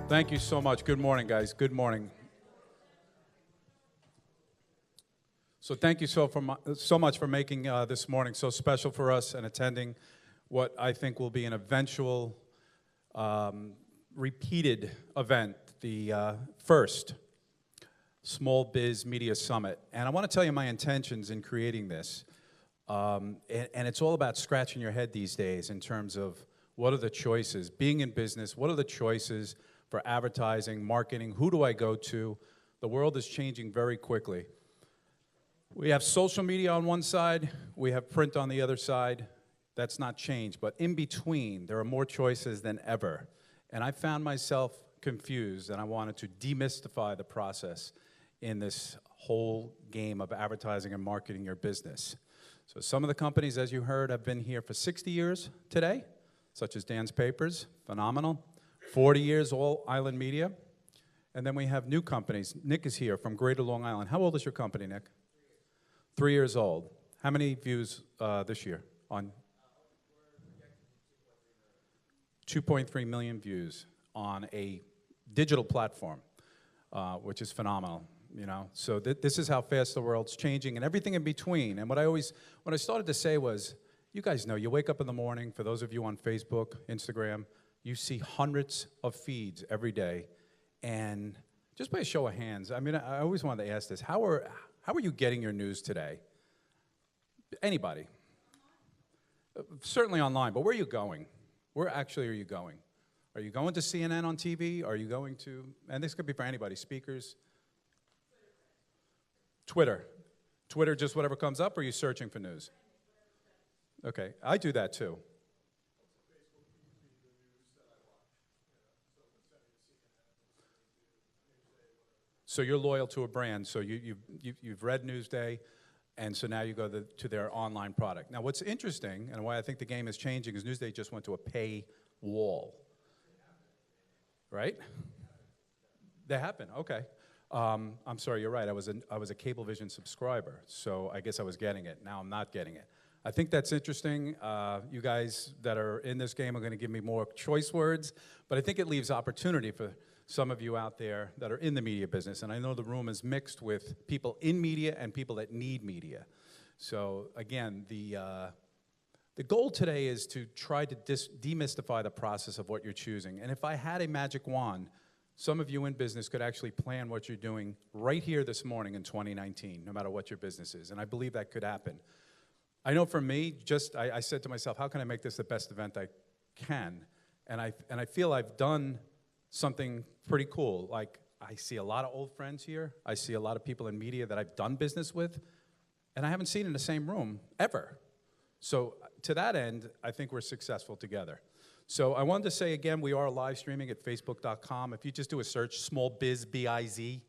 Thank you so much. Good morning, guys. Good morning. So thank you so much for making this morning so special for us and attending what I think will be an eventual repeated event, the first Small Biz Media Summit. And I want to tell you my intentions in creating this. And it's all about scratching your head these days in terms of what are the choices. Being in business, what are the choices for advertising, marketing? Who do I go to? The world is changing very quickly. We have social media on one side, we have print on the other side. That's not changed, but in between, there are more choices than ever. And I found myself confused, and I wanted to demystify the process in this whole game of advertising and marketing your business. So some of the companies, as you heard, have been here for 60 years today, such as Dan's Papers, phenomenal. 40 years, All Island Media. And then we have new companies. Nick is here from Greater Long Island. How old is your company, Nick? 3 years old. How many views this year on? 2.3 million views on a digital platform, which is phenomenal. You know, so this is how fast the world's changing and everything in between. And what I started to say was, you guys know, you wake up in the morning, for those of you on Facebook, Instagram, you see hundreds of feeds every day. And just by a show of hands, I mean, I always wanted to ask this, how are you getting your news today? Anybody? Certainly online, but where are you going? Where actually are you going? Are you going to CNN on TV? Are you going to, and this could be for anybody, speakers? Twitter. Twitter, just whatever comes up, or are you searching for news? Okay, I do that too. So you're loyal to a brand, so you've read Newsday, and so now you go to their online product. Now what's interesting, and why I think the game is changing, is Newsday just went to a pay wall. Right? They happen, okay. I'm sorry, you're right, I was a Cablevision subscriber, so I guess I was getting it. Now I'm not getting it. I think that's interesting. You guys that are in this game are gonna give me more choice words, but I think it leaves opportunity for some of you out there that are in the media business, and I know the room is mixed with people in media and people that need media. So again, the goal today is to try to demystify the process of what you're choosing. And if I had a magic wand, some of you in business could actually plan what you're doing right here this morning in 2019, no matter what your business is, and I believe that could happen. I know for me, I said to myself, how can I make this the best event I can? And I feel I've done something pretty cool. Like, I see a lot of old friends here. I see a lot of people in media that I've done business with, and I haven't seen in the same room, ever. So to that end, I think we're successful together. So I wanted to say again, we are live streaming at facebook.com. If you just do a search, Small Biz, B-I-Z,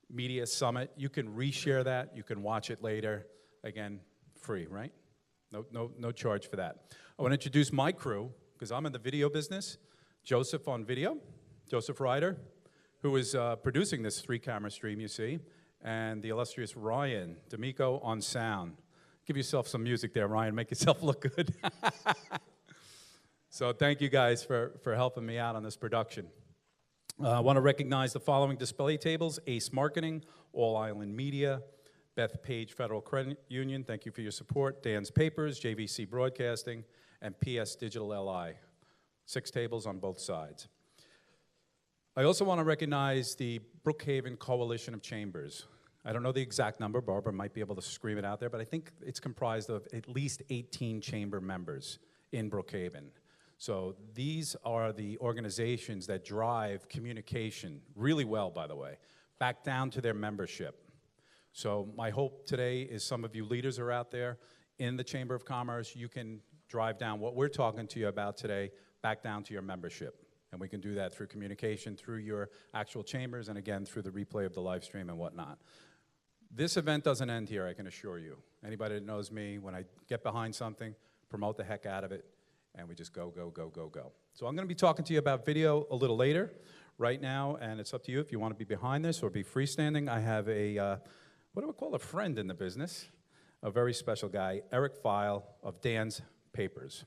Media Summit, you can reshare that. You can watch it later. Again, free, right? No charge for that. I want to introduce my crew, because I'm in the video business. Joseph on video, Joseph Ryder, who is producing this 3-camera stream you see, and the illustrious Ryan D'Amico on sound. Give yourself some music there, Ryan, make yourself look good. So thank you guys for helping me out on this production. I want to recognize the following display tables: Ace Marketing, All Island Media, Beth Page Federal Credit Union, thank you for your support, Dan's Papers, JVC Broadcasting, and PS Digital LI. 6 tables on both sides. I also want to recognize the Brookhaven Coalition of Chambers. I don't know the exact number, Barbara might be able to scream it out there, but I think it's comprised of at least 18 chamber members in Brookhaven. So these are the organizations that drive communication really well, by the way, back down to their membership. So my hope today is some of you leaders are out there in the Chamber of Commerce, you can drive down what we're talking to you about today back down to your membership. And we can do that through communication, through your actual chambers, and again, through the replay of the live stream and whatnot. This event doesn't end here, I can assure you. Anybody that knows me, when I get behind something, promote the heck out of it, and we just go, go, go, go, go. So I'm gonna be talking to you about video a little later. Right now, and it's up to you if you want to be behind this or be freestanding, I have a, what do we call a friend in the business? A very special guy, Eric Feil of Dan's Papers.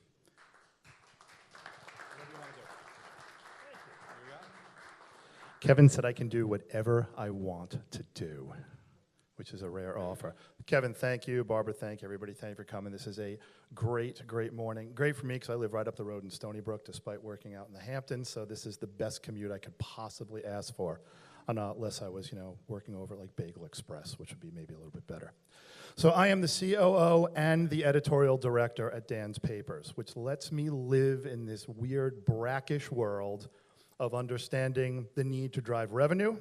Kevin said I can do whatever I want to do, which is a rare offer. Kevin, thank you. Barbara, thank you. Everybody, thank you for coming. This is a great, great morning. Great for me because I live right up the road in Stony Brook despite working out in the Hamptons, so this is the best commute I could possibly ask for, unless I was, working over like Bagel Express, which would be maybe a little bit better. So I am the COO and the editorial director at Dan's Papers, which lets me live in this weird, brackish world of understanding the need to drive revenue,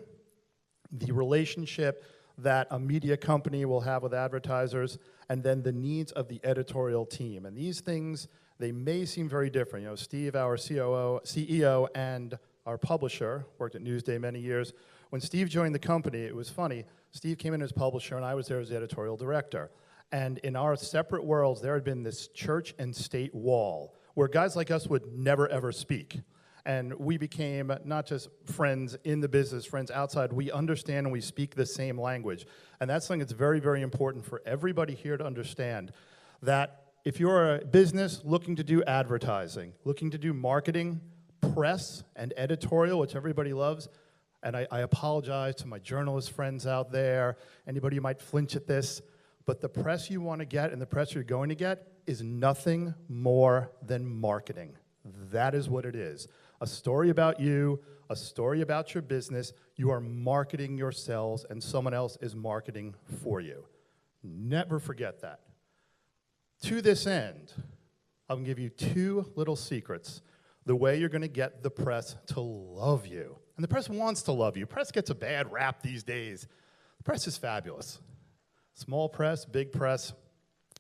the relationship that a media company will have with advertisers, and then the needs of the editorial team. And these things, they may seem very different. Steve, our CEO, and our publisher, worked at Newsday many years. When Steve joined the company, it was funny. Steve came in as publisher, and I was there as the editorial director. And in our separate worlds, there had been this church and state wall where guys like us would never, ever speak. And we became not just friends in the business, friends outside. We understand and we speak the same language. And that's something that's very, very important for everybody here to understand, that if you're a business looking to do advertising, looking to do marketing, press, and editorial, which everybody loves, and I apologize to my journalist friends out there, anybody who might flinch at this, but the press you want to get and the press you're going to get is nothing more than marketing. That is what it is. A story about you, a story about your business. You are marketing yourselves, and someone else is marketing for you. Never forget that. To this end, I'm going to give you 2 little secrets, the way you're going to get the press to love you. And the press wants to love you. Press gets a bad rap these days. The press is fabulous. Small press, big press.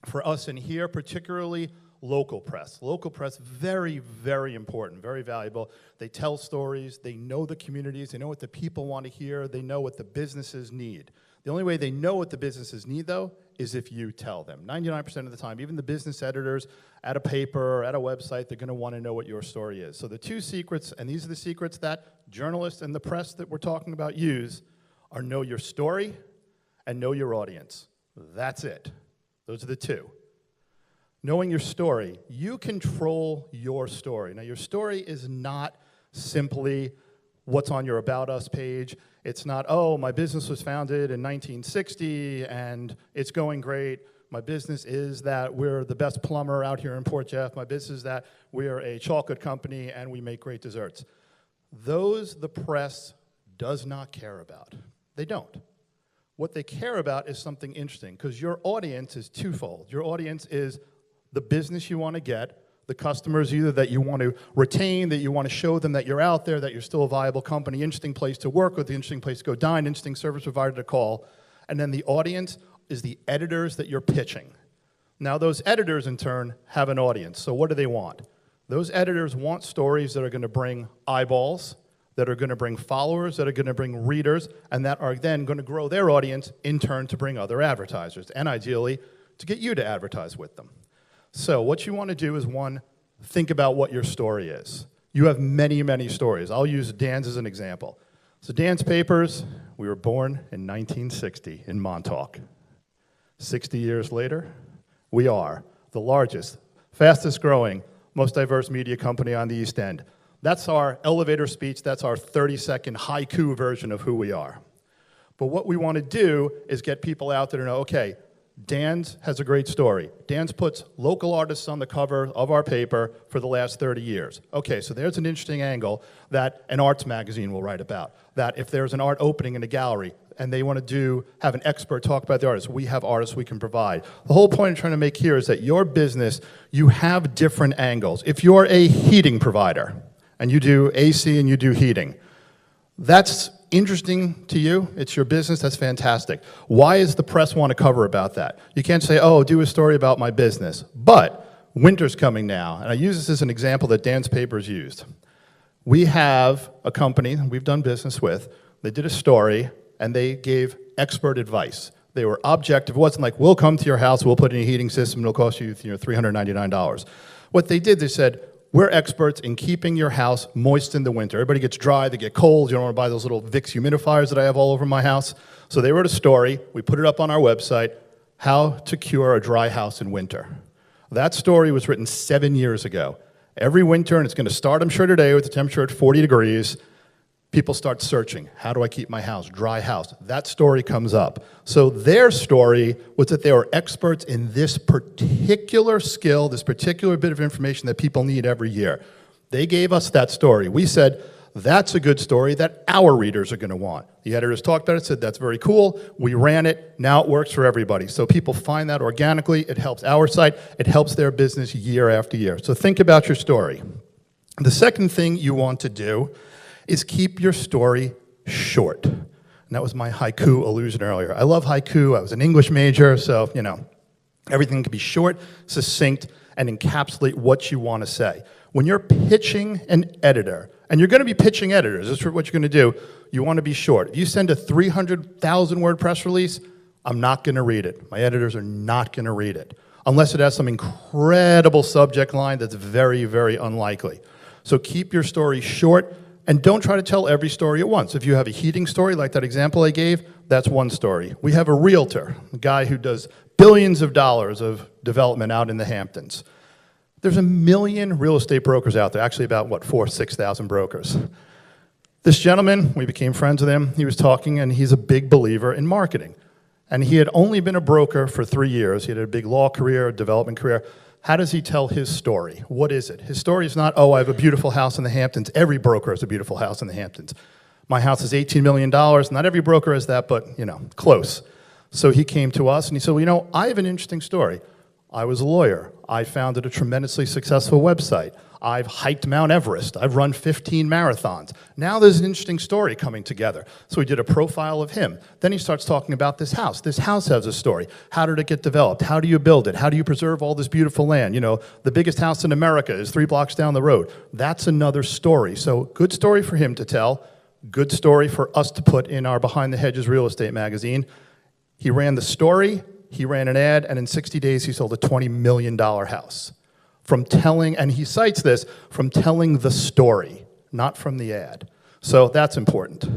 For us in here, particularly local press. Local press, very, very important, very valuable. They tell stories, they know the communities, they know what the people want to hear, they know what the businesses need. The only way they know what the businesses need, though, is if you tell them. 99% of the time, even the business editors at a paper or at a website, they're going to want to know what your story is. So the 2 secrets, and these are the secrets that journalists and the press that we're talking about use, are know your story and know your audience. That's it. Those are the 2. Knowing your story, you control your story. Now, your story is not simply what's on your About Us page. It's not, oh, my business was founded in 1960 and it's going great. My business is that we're the best plumber out here in Port Jeff. My business is that we're a chocolate company and we make great desserts. Those the press does not care about. They don't. What they care about is something interesting, because your audience is twofold. Your audience is the business you want to get, the customers either that you want to retain, that you want to show them that you're out there, that you're still a viable company, interesting place to work with, interesting place to go dine, interesting service provider to call. And then the audience is the editors that you're pitching. Now those editors in turn have an audience. So what do they want? Those editors want stories that are going to bring eyeballs, that are going to bring followers, that are going to bring readers, and that are then going to grow their audience in turn to bring other advertisers, and ideally to get you to advertise with them. So what you want to do is, 1, think about what your story is. You have many, many stories. I'll use Dan's as an example. So Dan's Papers, we were born in 1960 in Montauk. 60 years later, we are the largest, fastest growing, most diverse media company on the East End. That's our elevator speech. That's our 30-second haiku version of who we are. But what we want to do is get people out there to know, okay, Dan's has a great story. Dan's puts local artists on the cover of our paper for the last 30 years. Okay, so there's an interesting angle that an arts magazine will write about. That if there's an art opening in a gallery and they want to have an expert talk about the artist, we have artists we can provide. The whole point I'm trying to make here is that your business, you have different angles. If you're a heating provider and you do AC and you do heating, that's interesting to you, it's your business, that's fantastic. Why does the press want to cover about that? You can't say, oh, do a story about my business. But winter's coming now, and I use this as an example that Dan's Papers used. We have a company we've done business with, they did a story, and they gave expert advice. They were objective. It wasn't like, we'll come to your house, we'll put in a heating system, it'll cost you $399. What they did, they said, we're experts in keeping your house moist in the winter. Everybody gets dry, they get cold. You don't want to buy those little Vicks humidifiers that I have all over my house. So they wrote a story. We put it up on our website, How to Cure a Dry House in Winter. That story was written 7 years ago. Every winter, and it's going to start, I'm sure, today with the temperature at 40 degrees, People start searching. How do I keep my house? Dry house. That story comes up. So their story was that they were experts in this particular skill, this particular bit of information that people need every year. They gave us that story. We said, that's a good story that our readers are going to want. The editors talked about it, said, that's very cool. We ran it. Now it works for everybody. So people find that organically. It helps our site. It helps their business year after year. So think about your story. The second thing you want to do is keep your story short. And that was my haiku allusion earlier. I love haiku. I was an English major, so, everything can be short, succinct, and encapsulate what you want to say. When you're pitching an editor, and you're going to be pitching editors, this is what you're going to do, you want to be short. If you send a 300,000-word press release, I'm not going to read it. My editors are not going to read it, unless it has some incredible subject line that's very, very unlikely. So keep your story short, and don't try to tell every story at once. If you have a heating story, like that example I gave, that's one story. We have a realtor, a guy who does billions of dollars of development out in the Hamptons. There's 1 million real estate brokers out there, actually about, 6,000 brokers. This gentleman, we became friends with him, he was talking, and he's a big believer in marketing. And he had only been a broker for 3 years. He had a big law career, a development career. How does he tell his story? What is it? His story is not, oh, I have a beautiful house in the Hamptons. Every broker has a beautiful house in the Hamptons. My house is $18 million. Not every broker has that, but, close. So he came to us and he said, well, I have an interesting story. I was a lawyer. I founded a tremendously successful website. I've hiked Mount Everest. I've run 15 marathons. Now there's an interesting story coming together. So we did a profile of him. Then he starts talking about this house. This house has a story. How did it get developed? How do you build it? How do you preserve all this beautiful land? The biggest house in America is 3 blocks down the road. That's another story. So good story for him to tell. Good story for us to put in our Behind the Hedges real estate magazine. He ran the story. He ran an ad, and in 60 days, he sold a $20 million house. From telling, and he cites this, from telling the story, not from the ad. So that's important.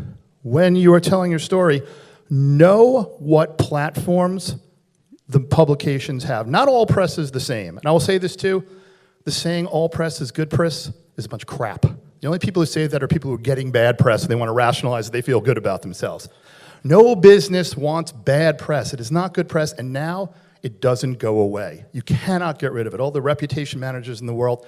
When you are telling your story, know what platforms the publications have. Not all press is the same. And I will say this too, the saying all press is good press is a bunch of crap. The only people who say that are people who are getting bad press, and they want to rationalize that they feel good about themselves. No business wants bad press. It is not good press, and now it doesn't go away. You cannot get rid of it. All the reputation managers in the world,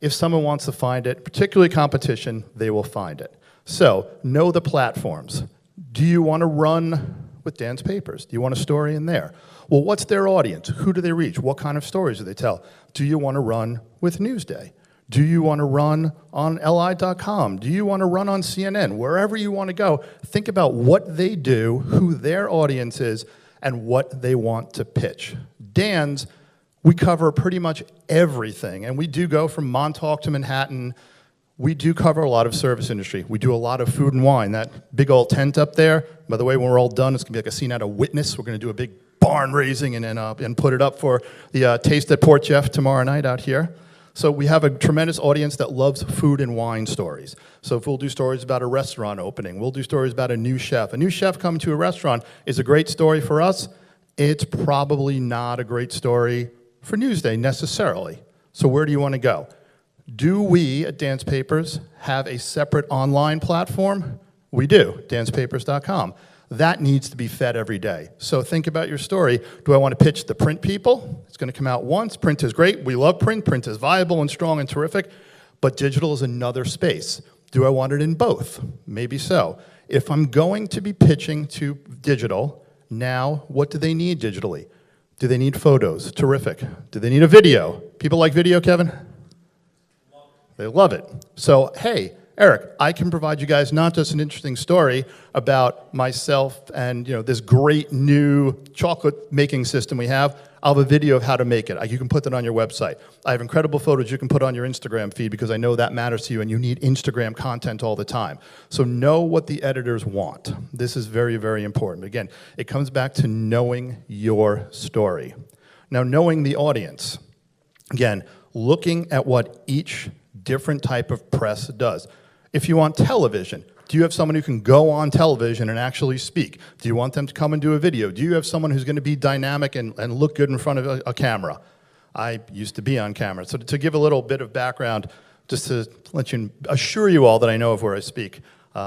if someone wants to find it, particularly competition, they will find it. So, know the platforms. Do you want to run with Dan's Papers? Do you want a story in there? Well, what's their audience? Who do they reach? What kind of stories do they tell? Do you want to run with Newsday? Do you want to run on li.com? Do you want to run on CNN? Wherever you want to go, think about what they do, who their audience is, and what they want to pitch. Dan's, we cover pretty much everything, and we do go from Montauk to Manhattan. We do cover a lot of service industry. We do a lot of food and wine. That big old tent up there, by the way, when we're all done, it's going to be like a scene out of Witness. We're going to do a big barn raising and put it up for the Taste at Port Jeff tomorrow night out here. So we have a tremendous audience that loves food and wine stories. So if we'll do stories about a restaurant opening, we'll do stories about a new chef. A new chef coming to a restaurant is a great story for us. It's probably not a great story for Newsday necessarily. So where do you want to go? Do we at Dan's Papers have a separate online platform? We do, danspapers.com. That needs to be fed every day. So think about your story. Do I want to pitch the print people? It's going to come out once. Print is great. We love print. Print is viable and strong and terrific. But digital is another space. Do I want it in both? Maybe so. If I'm going to be pitching to digital, now what do they need digitally? Do they need photos? Terrific. Do they need a video? People like video, Kevin? They love it. So, hey, Eric, I can provide you guys not just an interesting story about myself and this great new chocolate making system we have. I'll have a video of how to make it. You can put that on your website. I have incredible photos you can put on your Instagram feed because I know that matters to you and you need Instagram content all the time. So know what the editors want. This is very, very important. Again, it comes back to knowing your story. Now, knowing the audience. Again, looking at what each different type of press does. If you want television, do you have someone who can go on television and actually speak? Do you want them to come and do a video? Do you have someone who's going to be dynamic and look good in front of a camera? I used to be on camera. So to give a little bit of background, just to let you assure you all that I know of where I speak,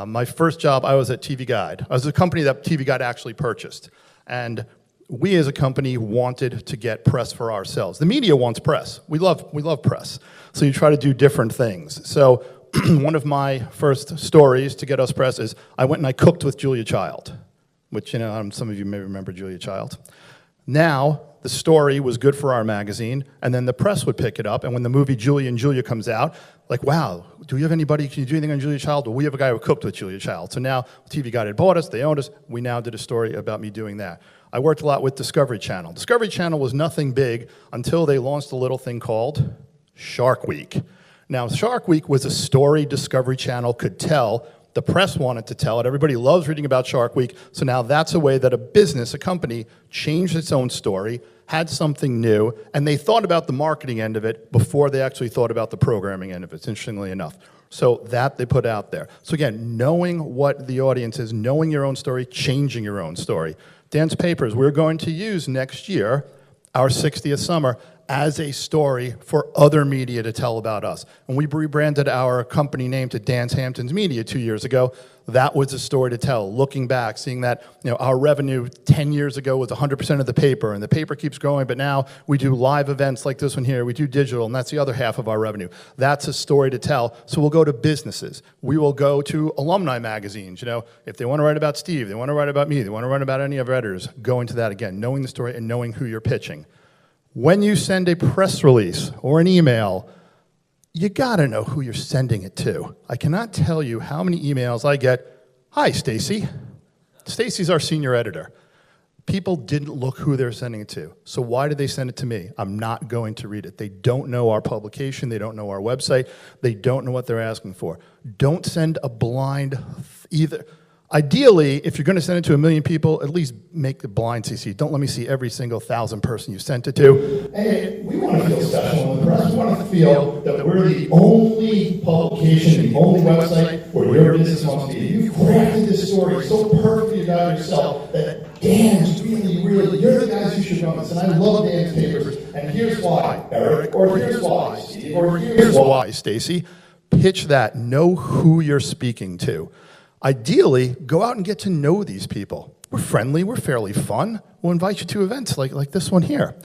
My first job, I was at TV Guide. I was a company that TV Guide actually purchased. And we as a company wanted to get press for ourselves. The media wants press. We love press. So you try to do different things. So one of my first stories to get us press is I went and I cooked with Julia Child, which, some of you may remember Julia Child. Now, the story was good for our magazine, and then the press would pick it up, and when the movie Julia and Julia comes out, like, wow, do we have anybody, can you do anything on Julia Child? Well, we have a guy who cooked with Julia Child. So now TV Guide had bought us, they owned us, we now did a story about me doing that. I worked a lot with Discovery Channel. Discovery Channel was nothing big until they launched a little thing called Shark Week. Now, Shark Week was a story Discovery Channel could tell. The press wanted to tell it. Everybody loves reading about Shark Week. So now that's a way that a business, a company, changed its own story, had something new, and they thought about the marketing end of it before they actually thought about the programming end of it, interestingly enough. So that they put out there. So again, knowing what the audience is, knowing your own story, changing your own story. Dan's Papers, we're going to use next year, our 60th summer, as a story for other media to tell about us. When we rebranded our company name to Dan's Hamptons Media 2 years ago, that was a story to tell. Looking back, seeing that our revenue 10 years ago was 100% of the paper, and the paper keeps growing, but now we do live events like this one here, we do digital, and that's the other half of our revenue. That's a story to tell. So we'll go to businesses. We will go to alumni magazines. If they want to write about Steve, they want to write about me, they want to write about any of our editors, go into that again, knowing the story and knowing who you're pitching. When you send a press release or an email, you gotta know who you're sending it to. I cannot tell you how many emails I get. Hi, Stacy. Stacy's our senior editor. People didn't look who they're sending it to. So why did they send it to me? I'm not going to read it. They don't know our publication. They don't know our website. They don't know what they're asking for. Don't send a blind either. Ideally, if you're going to send it to 1 million people, at least make the blind CC. Don't let me see every single 1,000 person you sent it to. Hey, we want to feel special in the press. We want to feel that we're the only publication, the only website where your business wants to be. You've crafted this story so perfectly about yourself that Dan's really, you're the guys who should run this. And I love Dan's Papers. And here's why, Eric, or here's why, Steve, or here's why, Stacy. Pitch that. Know who you're speaking to. Ideally, go out and get to know these people. We're friendly, we're fairly fun. We'll invite you to events like this one here.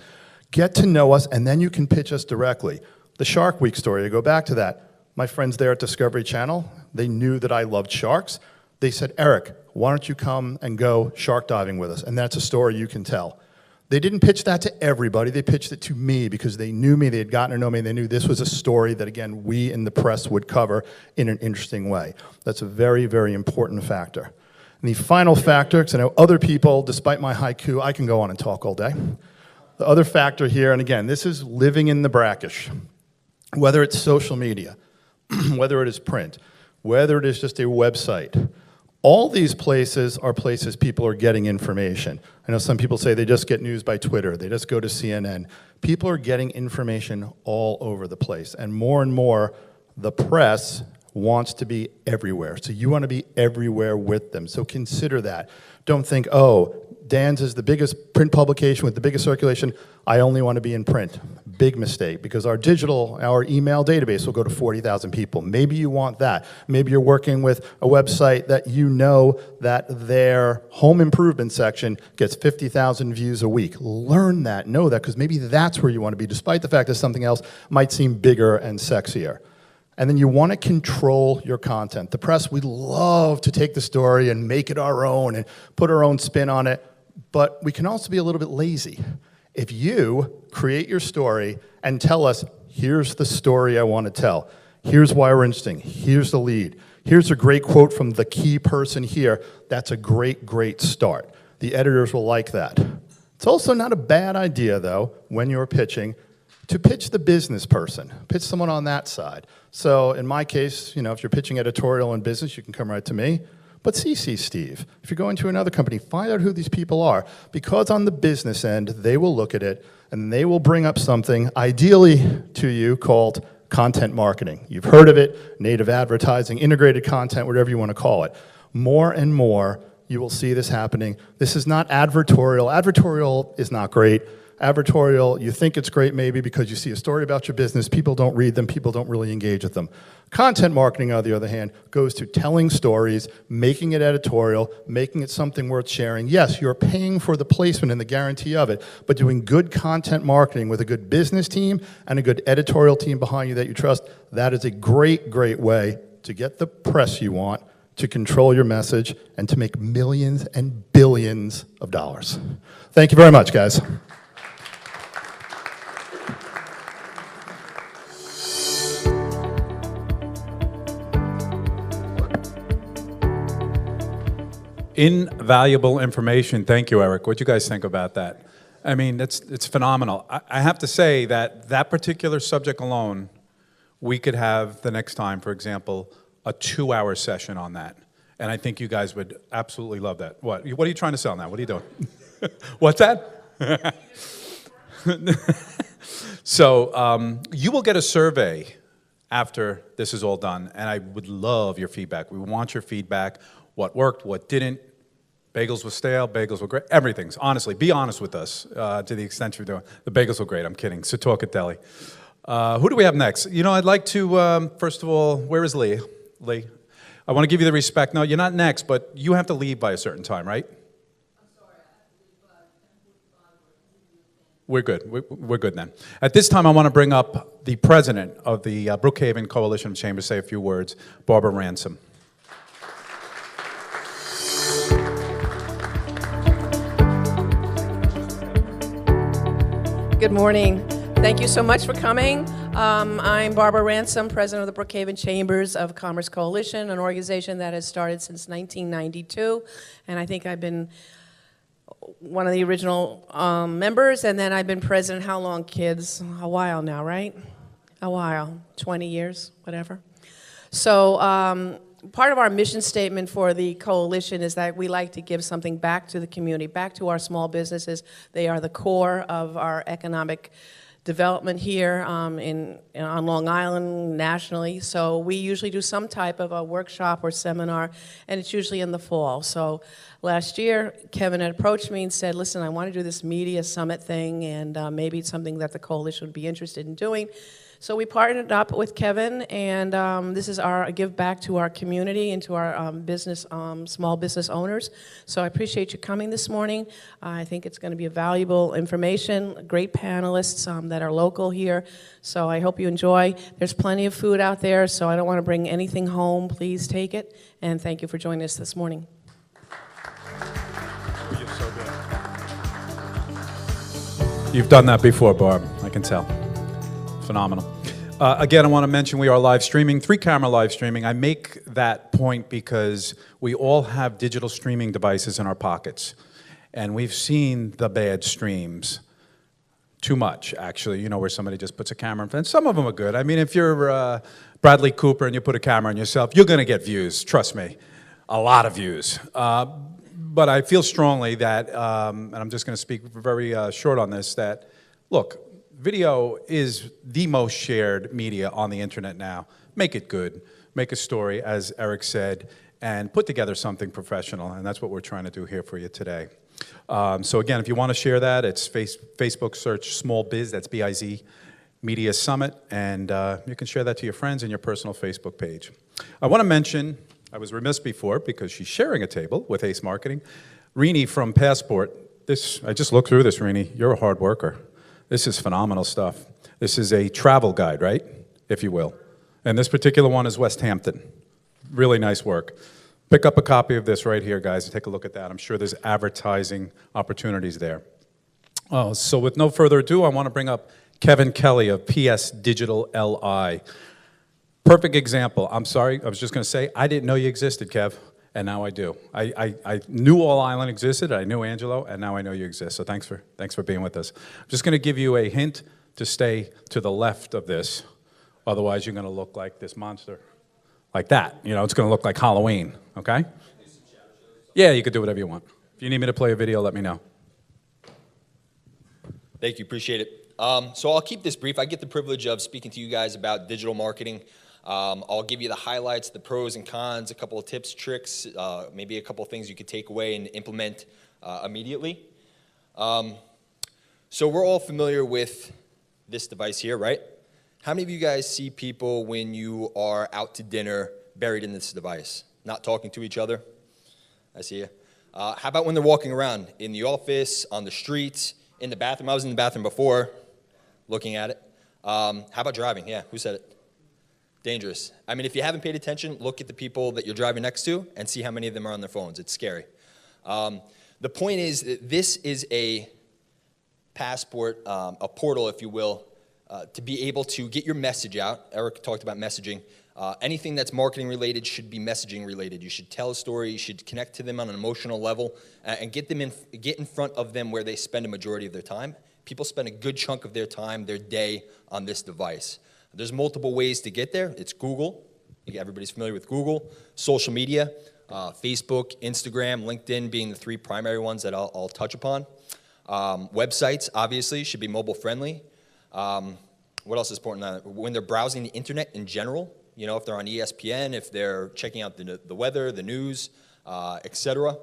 Get to know us, and then you can pitch us directly. The Shark Week story, I go back to that. My friends there at Discovery Channel, they knew that I loved sharks. They said, Eric, why don't you come and go shark diving with us? And that's a story you can tell. They didn't pitch that to everybody. They pitched it to me because they knew me, they had gotten to know me, and they knew this was a story that, again, we in the press would cover in an interesting way. That's a very, very important factor. And the final factor, because I know other people, despite my haiku, I can go on and talk all day. The other factor here, and again, this is living in the brackish, whether it's social media, whether it is print, whether it is just a website. All these places are places people are getting information. I know some people say they just get news by Twitter, they just go to CNN. People are getting information all over the place, and more, the press wants to be everywhere. So you want to be everywhere with them. So consider that. Don't think, oh, Dan's is the biggest print publication with the biggest circulation. I only want to be in print. Big mistake, because our email database will go to 40,000 people. Maybe you want that. Maybe you're working with a website that you know that their home improvement section gets 50,000 views a week. Learn that, know that, because maybe that's where you want to be, despite the fact that something else might seem bigger and sexier. And then you want to control your content. The press, we love to take the story and make it our own and put our own spin on it, but we can also be a little bit lazy. If you create your story and tell us, here's the story I want to tell, here's why we're interesting, here's the lead, here's a great quote from the key person here, that's a great, great start. The editors will like that. It's also not a bad idea, though, when you're pitching, to pitch the business person, pitch someone on that side. So in my case, if you're pitching editorial and business, you can come right to me. But CC Steve. If you're going to another company, find out who these people are. Because on the business end, they will look at it and they will bring up something, ideally to you, called content marketing. You've heard of it, native advertising, integrated content, whatever you want to call it. More and more, you will see this happening. This is not advertorial. Advertorial is not great. Advertorial, you think it's great maybe because you see a story about your business, people don't read them, people don't really engage with them. Content marketing, on the other hand, goes to telling stories, making it editorial, making it something worth sharing. Yes, you're paying for the placement and the guarantee of it, but doing good content marketing with a good business team and a good editorial team behind you that you trust, that is a great, great way to get the press you want, to control your message, and to make millions and billions of dollars. Thank you very much, guys. Invaluable information. Thank you, Eric. What do you guys think about that? I mean, it's phenomenal. I have to say that that particular subject alone, we could have the next time, for example, a 2-hour session on that. And I think you guys would absolutely love that. What are you trying to sell now? What are you doing? What's that? So you will get a survey after this is all done, and I would love your feedback. We want your feedback. What worked, what didn't. Bagels were stale, bagels were great. Everything's, honestly, be honest with us to the extent you're doing. The bagels were great, I'm kidding. Setauket Deli. Who do we have next? You know, I'd like to, first of all, where is Lee? Lee, I want to give you the respect. No, you're not next, but you have to leave by a certain time, right? I'm sorry, I have to leave by 10:45. We're good. We're good then. At this time, I want to bring up the president of the Brookhaven Coalition of Chambers, say a few words, Barbara Ransom. Good morning. Thank you so much for coming. I'm Barbara Ransom, president of the Brookhaven Chambers of Commerce Coalition, an organization that has started since 1992. And I think I've been one of the original members, and then I've been president, how long, kids? A while now, right? A while, 20 years, whatever. So part of our mission statement for the coalition is that we like to give something back to the community, back to our small businesses. They are the core of our economic development here on Long Island, nationally. So we usually do some type of a workshop or seminar, and it's usually in the fall. So last year, Kevin had approached me and said, listen, I want to do this media summit thing, and maybe it's something that the coalition would be interested in doing. So we partnered up with Kevin, and this is our give back to our community and to our small business owners. So I appreciate you coming this morning. I think it's going to be a valuable information, great panelists that are local here. So I hope you enjoy. There's plenty of food out there, so I don't want to bring anything home. Please take it, and thank you for joining us this morning. You're so good. You've done that before, Barb, I can tell. Phenomenal. Again, I want to mention we are live streaming, 3-camera live streaming. I make that point because we all have digital streaming devices in our pockets. And we've seen the bad streams. Too much, actually, you know, where somebody just puts a camera in front. Some of them are good. I mean, if you're Bradley Cooper and you put a camera on yourself, you're going to get views, trust me. A lot of views. But I feel strongly that, and I'm just going to speak very short on this, that, look, video is the most shared media on the internet now. Make it good. Make a story, as Eric said, and put together something professional, and that's what we're trying to do here for you today. So again, if you want to share that, it's Facebook search Small Biz, that's B-I-Z, Media Summit, and you can share that to your friends in your personal Facebook page. I want to mention, I was remiss before because she's sharing a table with Ace Marketing. Rini from Passport, I just looked through this, Rini, you're a hard worker. This is phenomenal stuff. This is a travel guide, right? If you will. And this particular one is West Hampton. Really nice work. Pick up a copy of this right here, guys, and take a look at that. I'm sure there's advertising opportunities there. So with no further ado, I want to bring up Kevin Kelly of PS Digital LI. Perfect example. I'm sorry, I was just going to say, I didn't know you existed, Kev. And now I do. I knew All Island existed, I knew Angelo, and now I know you exist. So thanks for being with us. I'm just going to give you a hint to stay to the left of this. Otherwise, you're going to look like this monster. Like that. You know, it's going to look like Halloween, okay? Yeah, you could do whatever you want. If you need me to play a video, let me know. Thank you, appreciate it. So I'll keep this brief. I get the privilege of speaking to you guys about digital marketing. I'll give you the highlights, the pros and cons, a couple of tips, tricks, maybe a couple of things you could take away and implement immediately. So we're all familiar with this device here, right? How many of you guys see people when you are out to dinner buried in this device, not talking to each other? I see you. How about when they're walking around in the office, on the street, in the bathroom? I was in the bathroom before looking at it. How about driving? Yeah, who said it? Dangerous. I mean, if you haven't paid attention, look at the people that you're driving next to and see how many of them are on their phones. It's scary. The point is that this is a passport, a portal, if you will, to be able to get your message out. Eric talked about messaging. Anything that's marketing related should be messaging related. You should tell a story. You should connect to them on an emotional level and get in front of them where they spend a majority of their time. People spend a good chunk of their time, their day on this device. There's multiple ways to get there. It's Google. Everybody's familiar with Google. Social media, Facebook, Instagram, LinkedIn being the three primary ones that I'll touch upon. Websites, obviously, should be mobile friendly. What else is important? When they're browsing the internet in general, you know, if they're on ESPN, if they're checking out the weather, the news, etc.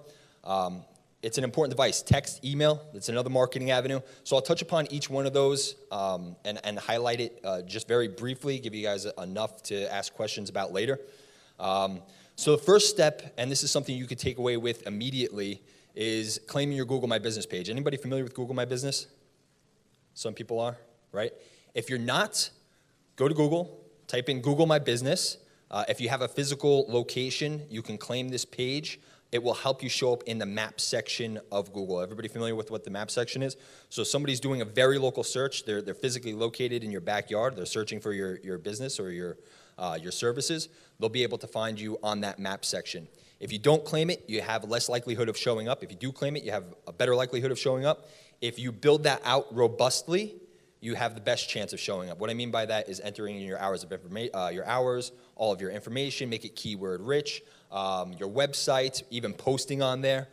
It's an important device. Text, email, it's another marketing avenue. So I'll touch upon each one of those and highlight it just very briefly, give you guys enough to ask questions about later. So the first step, and this is something you could take away with immediately, is claiming your Google My Business page. Anybody familiar with Google My Business? Some people are, right? If you're not, go to Google, type in Google My Business. If you have a physical location, you can claim this page. It will help you show up in the map section of Google. Everybody familiar with what the map section is? So somebody's doing a very local search. They're physically located in your backyard. They're searching for your business or your services. They'll be able to find you on that map section. If you don't claim it, you have less likelihood of showing up. If you do claim it, you have a better likelihood of showing up. If you build that out robustly, you have the best chance of showing up. What I mean by that is entering in your hours of all of your information, make it keyword rich, your website, even posting on there.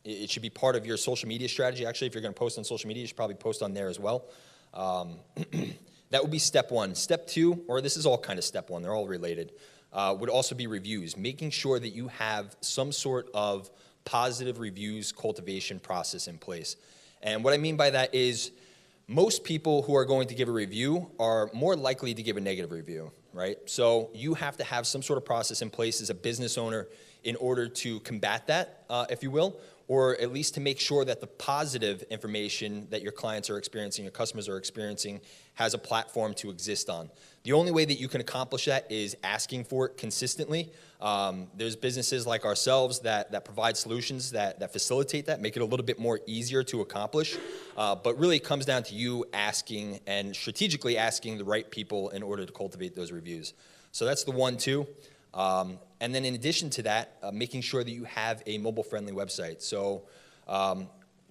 It should be part of your social media strategy. Actually, if you're going to post on social media, you should probably post on there as well. That would be step one. Step two, or this is all kind of step one, they're all related, would also be reviews, making sure that you have some sort of positive reviews cultivation process in place. And what I mean by that is most people who are going to give a review are more likely to give a negative review, right? So you have to have some sort of process in place as a business owner in order to combat that, if you will, or at least to make sure that the positive information that your clients are experiencing, your customers are experiencing, has a platform to exist on. The only way that you can accomplish that is asking for it consistently. There's businesses like ourselves that provide solutions that facilitate that, make it a little bit more easier to accomplish. But really it comes down to you asking and strategically asking the right people in order to cultivate those reviews. So that's the 1, 2. And then in addition to that, making sure that you have a mobile-friendly website. So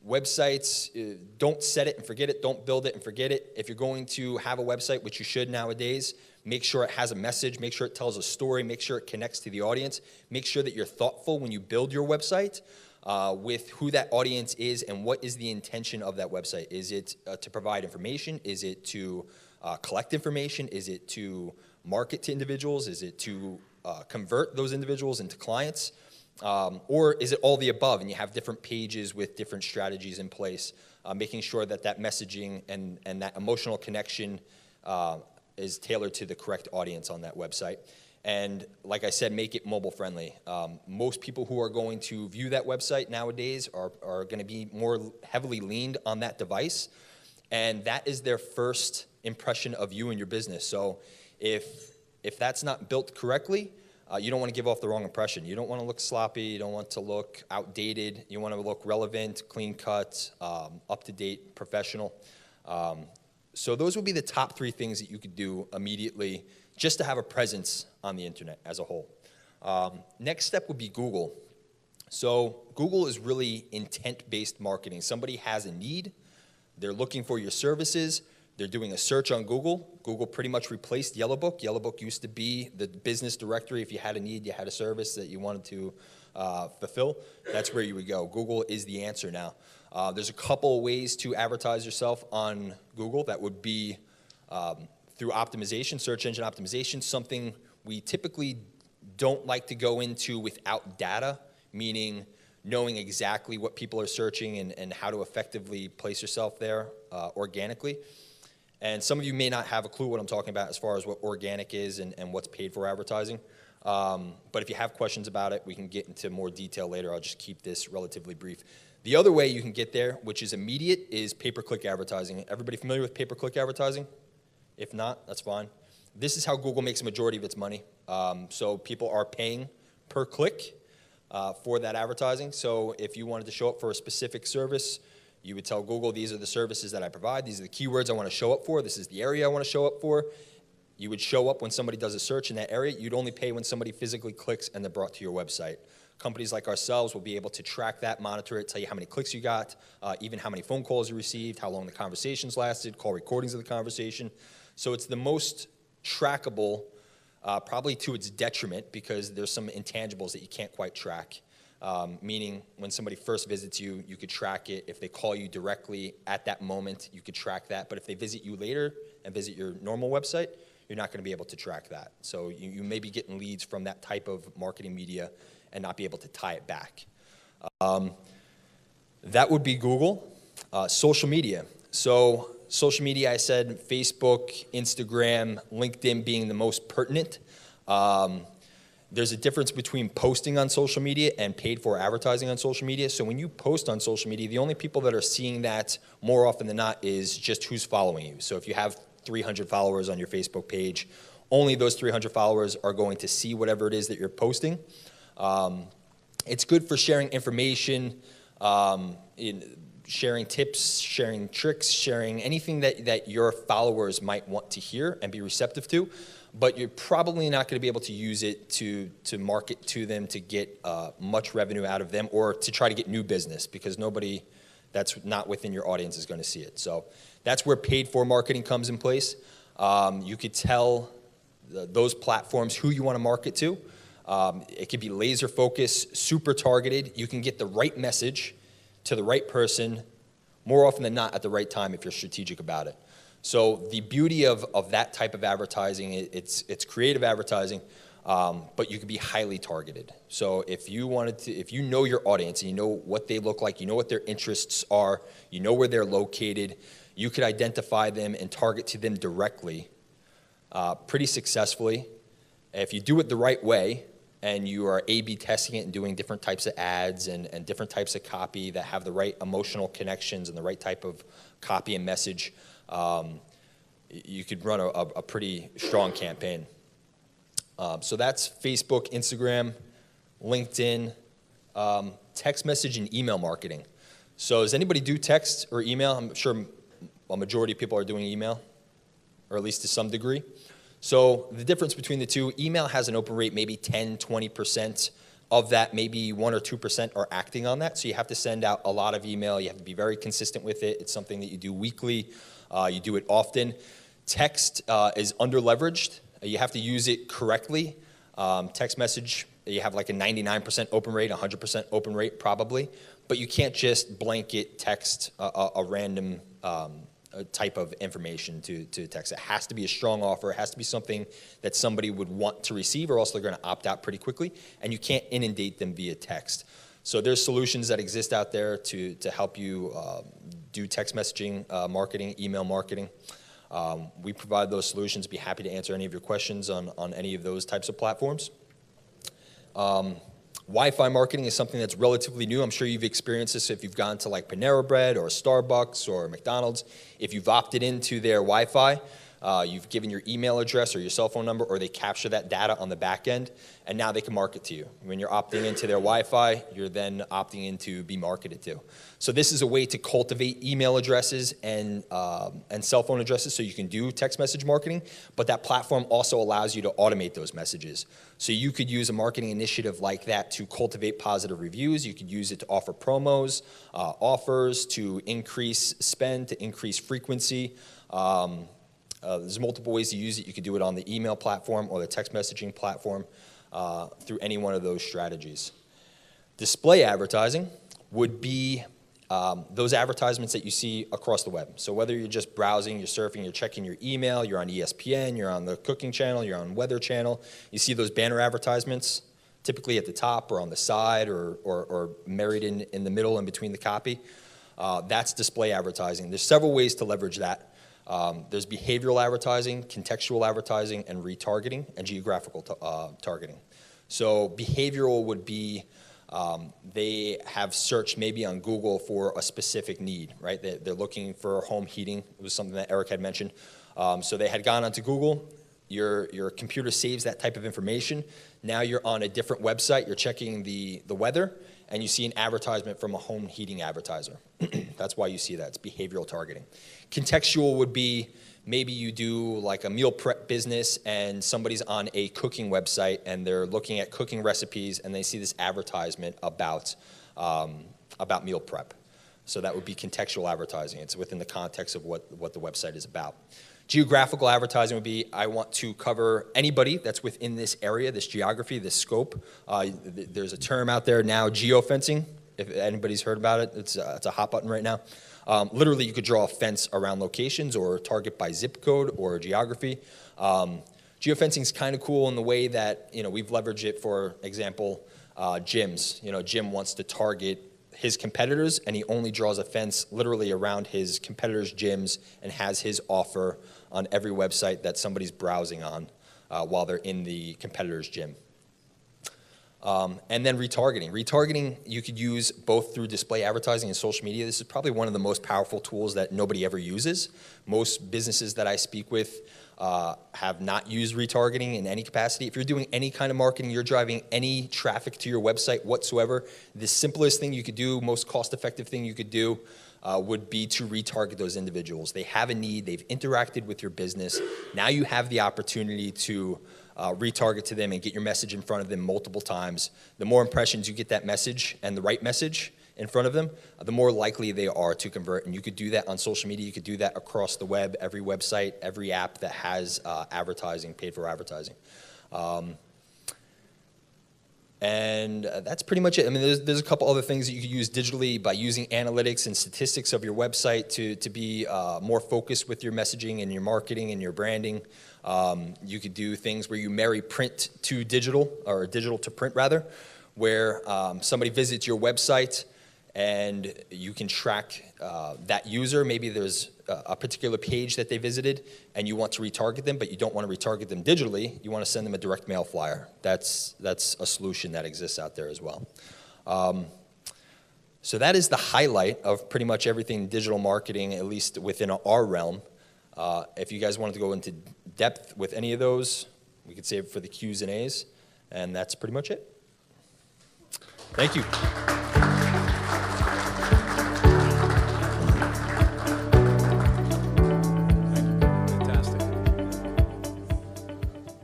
websites, don't set it and forget it. Don't build it and forget it. If you're going to have a website, which you should nowadays, make sure it has a message. Make sure it tells a story. Make sure it connects to the audience. Make sure that you're thoughtful when you build your website with who that audience is and what is the intention of that website. Is it to provide information? Is it to collect information? Is it to market to individuals? Is it to convert those individuals into clients? Or is it all the above and you have different pages with different strategies in place, making sure that that messaging and that emotional connection is tailored to the correct audience on that website. And like I said, make it mobile friendly. Most people who are going to view that website nowadays are going to be more heavily leaned on that device. And that is their first impression of you and your business. So if that's not built correctly, you don't want to give off the wrong impression. You don't want to look sloppy. You don't want to look outdated. You want to look relevant, clean cut, up-to-date, professional. So those would be the top 3 things that you could do immediately just to have a presence on the internet as a whole. Next step would be Google. So Google is really intent-based marketing. Somebody has a need. They're looking for your services. They're doing a search on Google. Google pretty much replaced Yellow Book. Yellow Book used to be the business directory. If you had a need, you had a service that you wanted to fulfill, that's where you would go. Google is the answer now. There's a couple of ways to advertise yourself on Google. That would be through optimization, search engine optimization, something we typically don't like to go into without data, meaning knowing exactly what people are searching and how to effectively place yourself there organically. And some of you may not have a clue what I'm talking about as far as what organic is and what's paid for advertising. But if you have questions about it, we can get into more detail later. I'll just keep this relatively brief. The other way you can get there, which is immediate, is pay-per-click advertising. Everybody familiar with pay-per-click advertising? If not, that's fine. This is how Google makes a majority of its money. So people are paying per click for that advertising. So if you wanted to show up for a specific service, you would tell Google, these are the services that I provide. These are the keywords I want to show up for. This is the area I want to show up for. You would show up when somebody does a search in that area. You'd only pay when somebody physically clicks and they're brought to your website. Companies like ourselves will be able to track that, monitor it, tell you how many clicks you got, even how many phone calls you received, how long the conversations lasted, call recordings of the conversation. So it's the most trackable, probably to its detriment, because there's some intangibles that you can't quite track. Meaning when somebody first visits you, you could track it. If they call you directly at that moment, you could track that. But if they visit you later and visit your normal website, you're not going to be able to track that. So you may be getting leads from that type of marketing media and not be able to tie it back. That would be Google. Social media. So social media, I said Facebook, Instagram, LinkedIn being the most pertinent. There's a difference between posting on social media and paid for advertising on social media. So when you post on social media, the only people that are seeing that more often than not is just who's following you. So if you have 300 followers on your Facebook page, only those 300 followers are going to see whatever it is that you're posting. It's good for sharing information, sharing tips, sharing tricks, sharing anything that your followers might want to hear and be receptive to. But you're probably not going to be able to use it to market to them to get much revenue out of them, or to try to get new business, because nobody that's not within your audience is going to see it. So that's where paid for marketing comes in place. You could tell those platforms who you want to market to. It could be laser focused, super targeted. You can get the right message to the right person more often than not at the right time if you're strategic about it. So the beauty of that type of advertising, it's creative advertising, but you can be highly targeted. So if you know your audience and you know what they look like, you know what their interests are, you know where they're located, you could identify them and target to them directly pretty successfully. If you do it the right way, and you are A/B testing it and doing different types of ads and different types of copy that have the right emotional connections and the right type of copy and message, you could run a pretty strong campaign. So that's Facebook, Instagram, LinkedIn, text message and email marketing. So does anybody do text or email? I'm sure a majority of people are doing email, or at least to some degree. So the difference between the two, email has an open rate, maybe 10, 20%. Of that, maybe 1 or 2% are acting on that. So you have to send out a lot of email. You have to be very consistent with it. It's something that you do weekly. You do it often. Text is under-leveraged. You have to use it correctly. Text message, you have like a 99% open rate, 100% open rate probably. But you can't just blanket text a random type of information to text. It has to be a strong offer. It has to be something that somebody would want to receive, or else they're going to opt out pretty quickly. And you can't inundate them via text. So there's solutions that exist out there to help you do text messaging marketing, email marketing. We provide those solutions. Be happy to answer any of your questions on any of those types of platforms. Wi-Fi marketing is something that's relatively new. I'm sure you've experienced this if you've gone to like Panera Bread or Starbucks or McDonald's. If you've opted into their Wi-Fi, you've given your email address or your cell phone number, or they capture that data on the back end, and now they can market to you. When you're opting into their Wi-Fi, you're then opting in to be marketed to. So this is a way to cultivate email addresses and cell phone addresses so you can do text message marketing, but that platform also allows you to automate those messages. So you could use a marketing initiative like that to cultivate positive reviews. You could use it to offer promos, offers, to increase spend, to increase frequency. There's multiple ways to use it. You could do it on the email platform or the text messaging platform through any one of those strategies. Display advertising would be those advertisements that you see across the web. So whether you're just browsing, you're surfing, you're checking your email, you're on ESPN, you're on the cooking channel, you're on Weather Channel, you see those banner advertisements. typically at the top or on the side or married in the middle in between the copy. That's display advertising. There's several ways to leverage that. There's behavioral advertising, contextual advertising, and retargeting, and geographical targeting. So behavioral would be they have searched maybe on Google for a specific need, right? They're looking for home heating. It was something that Eric had mentioned. So they had gone onto Google. Your computer saves that type of information. Now you're on a different website. You're checking the weather, and you see an advertisement from a home heating advertiser. That's why you see that. It's behavioral targeting. Contextual would be maybe you do like a meal prep business and somebody's on a cooking website and they're looking at cooking recipes and they see this advertisement about meal prep. So that would be contextual advertising. It's within the context of what the website is about. Geographical advertising would be, I want to cover anybody that's within this area, this geography, this scope. There's a term out there now, geofencing. If anybody's heard about it, it's a hot button right now. Literally, you could draw a fence around locations or target by zip code or geography. Geofencing is kind of cool in the way that, we've leveraged it, for example, gyms. Jim wants to target his competitors, and he only draws a fence literally around his competitors' gyms and has his offer on every website that somebody's browsing on while they're in the competitor's gym. And then retargeting. Retargeting you could use both through display advertising and social media. This is probably one of the most powerful tools that nobody ever uses. Most businesses that I speak with have not used retargeting in any capacity. If you're doing any kind of marketing, you're driving any traffic to your website whatsoever, the simplest thing you could do, most cost-effective thing you could do would be to retarget those individuals. They have a need. They've interacted with your business. Now you have the opportunity to retarget to them and get your message in front of them multiple times. The more impressions you get that message and the right message in front of them, the more likely they are to convert. And you could do that on social media. You could do that across the web, every website, every app that has advertising, paid for advertising. And that's pretty much it. I mean, there's a couple other things that you could use digitally by using analytics and statistics of your website to be more focused with your messaging and your marketing and your branding. You could do things where you marry print to digital, or digital to print rather, where somebody visits your website and you can track that user. Maybe there's a particular page that they visited and you want to retarget them, but you don't want to retarget them digitally. You want to send them a direct mail flyer. That's a solution that exists out there as well. So that is the highlight of pretty much everything digital marketing, at least within our realm. If you guys wanted to go into depth with any of those, we could save it for the Q's and A's, and that's pretty much it. Thank you. Fantastic.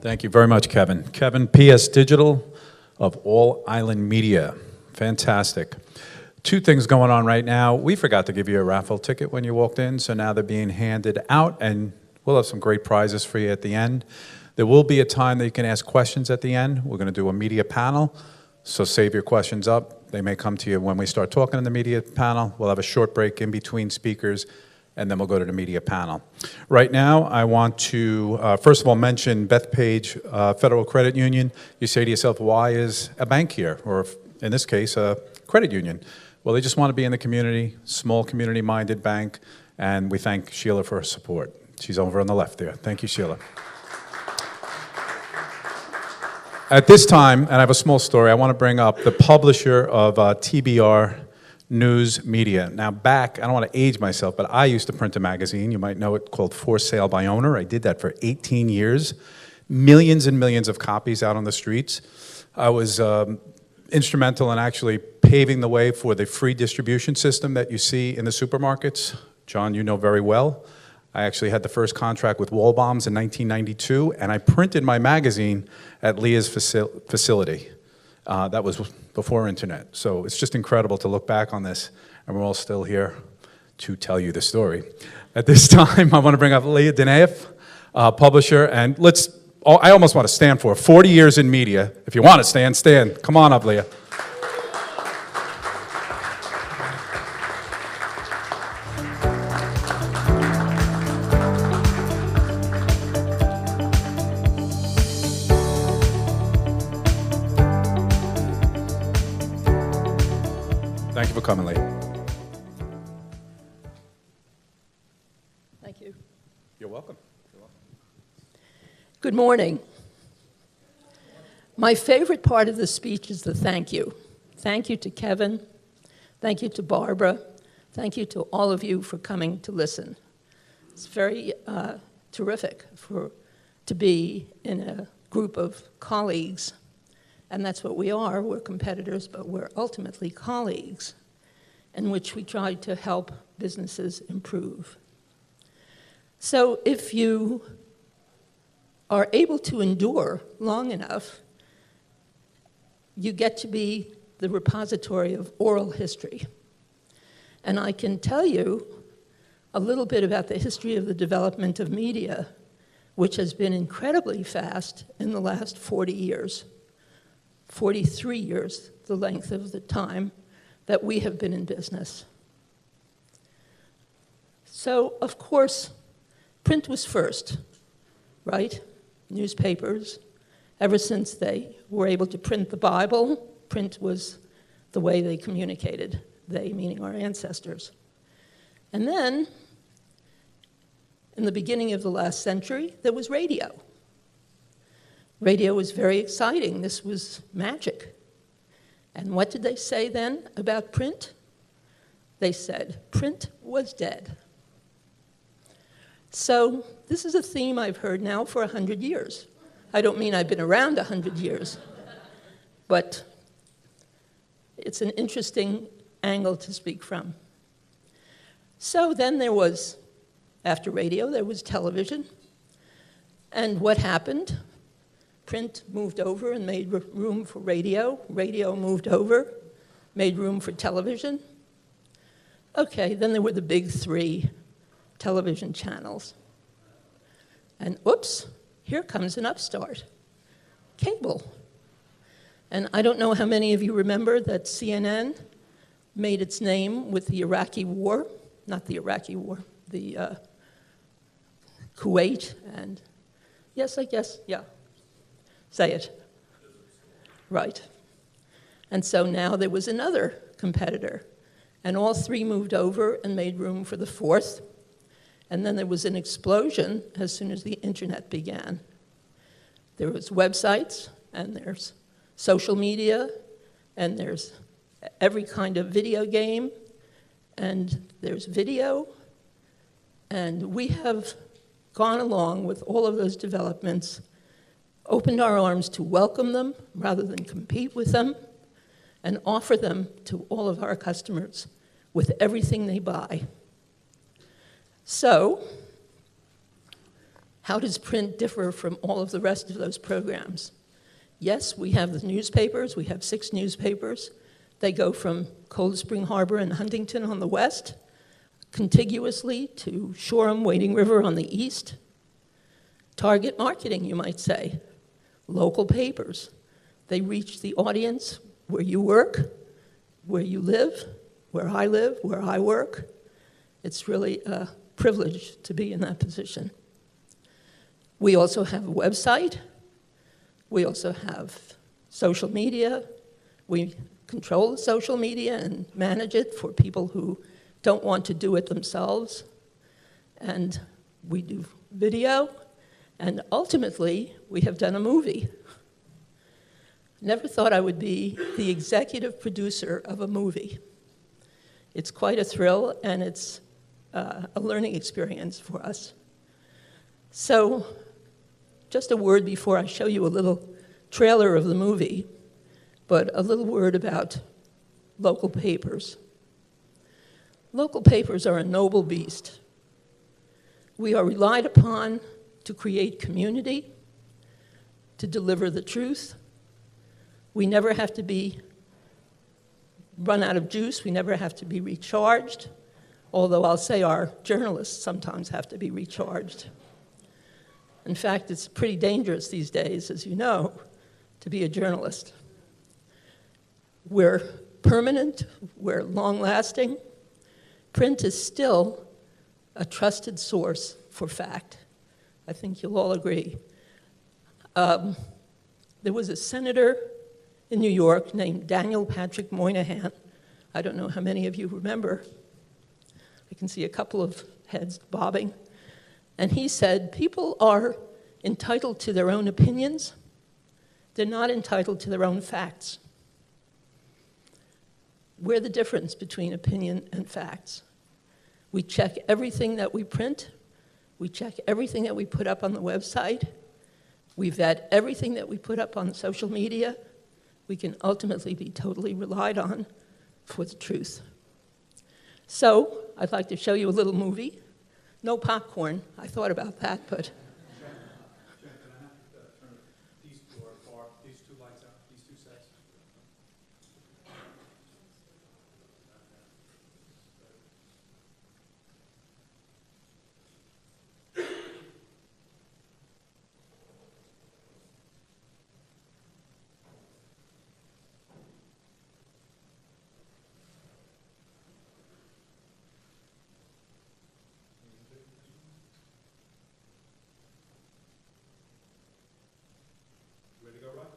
Thank you very much, Kevin. Kevin, PS Digital of All Island Media. Fantastic. Two things going on right now. We forgot to give you a raffle ticket when you walked in, so now they're being handed out, and we'll have some great prizes for you at the end. There will be a time that you can ask questions at the end. We're going to do a media panel, so save your questions up. They may come to you when we start talking in the media panel. We'll have a short break in between speakers, and then we'll go to the media panel. Right now, I want to, first of all, mention Bethpage Federal Credit Union. You say to yourself, why is a bank here? Or in this case, a credit union. Well, they just want to be in the community, small community-minded bank, and we thank Sheila for her support. She's over on the left there. Thank you, Sheila. At this time, and I have a small story, I want to bring up the publisher of TBR News Media. Now back, I don't want to age myself, but I used to print a magazine, you might know it, called For Sale by Owner. I did that for 18 years. Millions and millions of copies out on the streets. I was instrumental in actually paving the way for the free distribution system that you see in the supermarkets. John, you know very well. I actually had the first contract with Waldbaum's in 1992, and I printed my magazine at Leah's facility. That was before internet. So it's just incredible to look back on this, and we're all still here to tell you the story. At this time, I want to bring up Leah Danaeff, publisher, and I almost want to stand for 40 years in media. If you want to stand, stand. Come on up, Leah. Thank you for coming, Lee. Thank you. You're welcome. Good morning. My favorite part of the speech is the thank you. Thank you to Kevin. Thank you to Barbara. Thank you to all of you for coming to listen. It's very terrific to be in a group of colleagues, and that's what we are. We're competitors, but we're ultimately colleagues in which we try to help businesses improve. So if you are able to endure long enough, you get to be the repository of oral history. And I can tell you a little bit about the history of the development of media, which has been incredibly fast in the last 40 years, 43 years, the length of the time that we have been in business. So, of course, print was first, right? Newspapers. Ever since they were able to print the Bible, print was the way they communicated, they meaning our ancestors. And then, in the beginning of the last century, there was radio. Radio was very exciting. This was magic. And what did they say then about print? They said, print was dead. So this is a theme I've heard now for 100 years. I don't mean I've been around 100 years, but it's an interesting angle to speak from. So then there was, after radio, there was television. And what happened? Print moved over and made room for radio. Radio moved over, made room for television. Okay, then there were the big three television channels. And oops, here comes an upstart, cable. And I don't know how many of you remember that CNN made its name with the Iraqi war, not the Iraqi war, the Kuwait, and yes, I guess, yeah, say it. Right. And so now there was another competitor, and all three moved over and made room for the fourth. And then there was an explosion as soon as the internet began. There was websites, and there's social media, and there's every kind of video game, and there's video. And we have gone along with all of those developments, opened our arms to welcome them rather than compete with them, and offer them to all of our customers with everything they buy. So, how does print differ from all of the rest of those programs? Yes, we have the newspapers. We have 6 newspapers. They go from Cold Spring Harbor and Huntington on the west, contiguously to Shoreham, Wading River on the east. Target marketing, you might say. Local papers. They reach the audience where you work, where you live, where I work. It's really a privilege to be in that position. We also have a website. We also have social media. We control the social media and manage it for people who don't want to do it themselves. And we do video. And ultimately, we have done a movie. Never thought I would be the executive producer of a movie. It's quite a thrill, and it's a learning experience for us. So, just a word before I show you a little trailer of the movie, but a little word about local papers. Local papers are a noble beast. We are relied upon to create community, to deliver the truth. We never have to be run out of juice. We never have to be recharged, although I'll say our journalists sometimes have to be recharged. In fact, it's pretty dangerous these days, as you know, to be a journalist. We're permanent, we're long-lasting. Print is still a trusted source for fact. I think you'll all agree. There was a senator in New York named Daniel Patrick Moynihan. I don't know how many of you remember. I can see a couple of heads bobbing. And he said, people are entitled to their own opinions. They're not entitled to their own facts. We're the difference between opinion and facts. We check everything that we print. We check everything that we put up on the website. We vet everything that we put up on social media. We can ultimately be totally relied on for the truth. So, I'd like to show you a little movie. No popcorn. I thought about that, but... Jen, can I have you turn these two lights out, these two sets? Ready to go, Rod?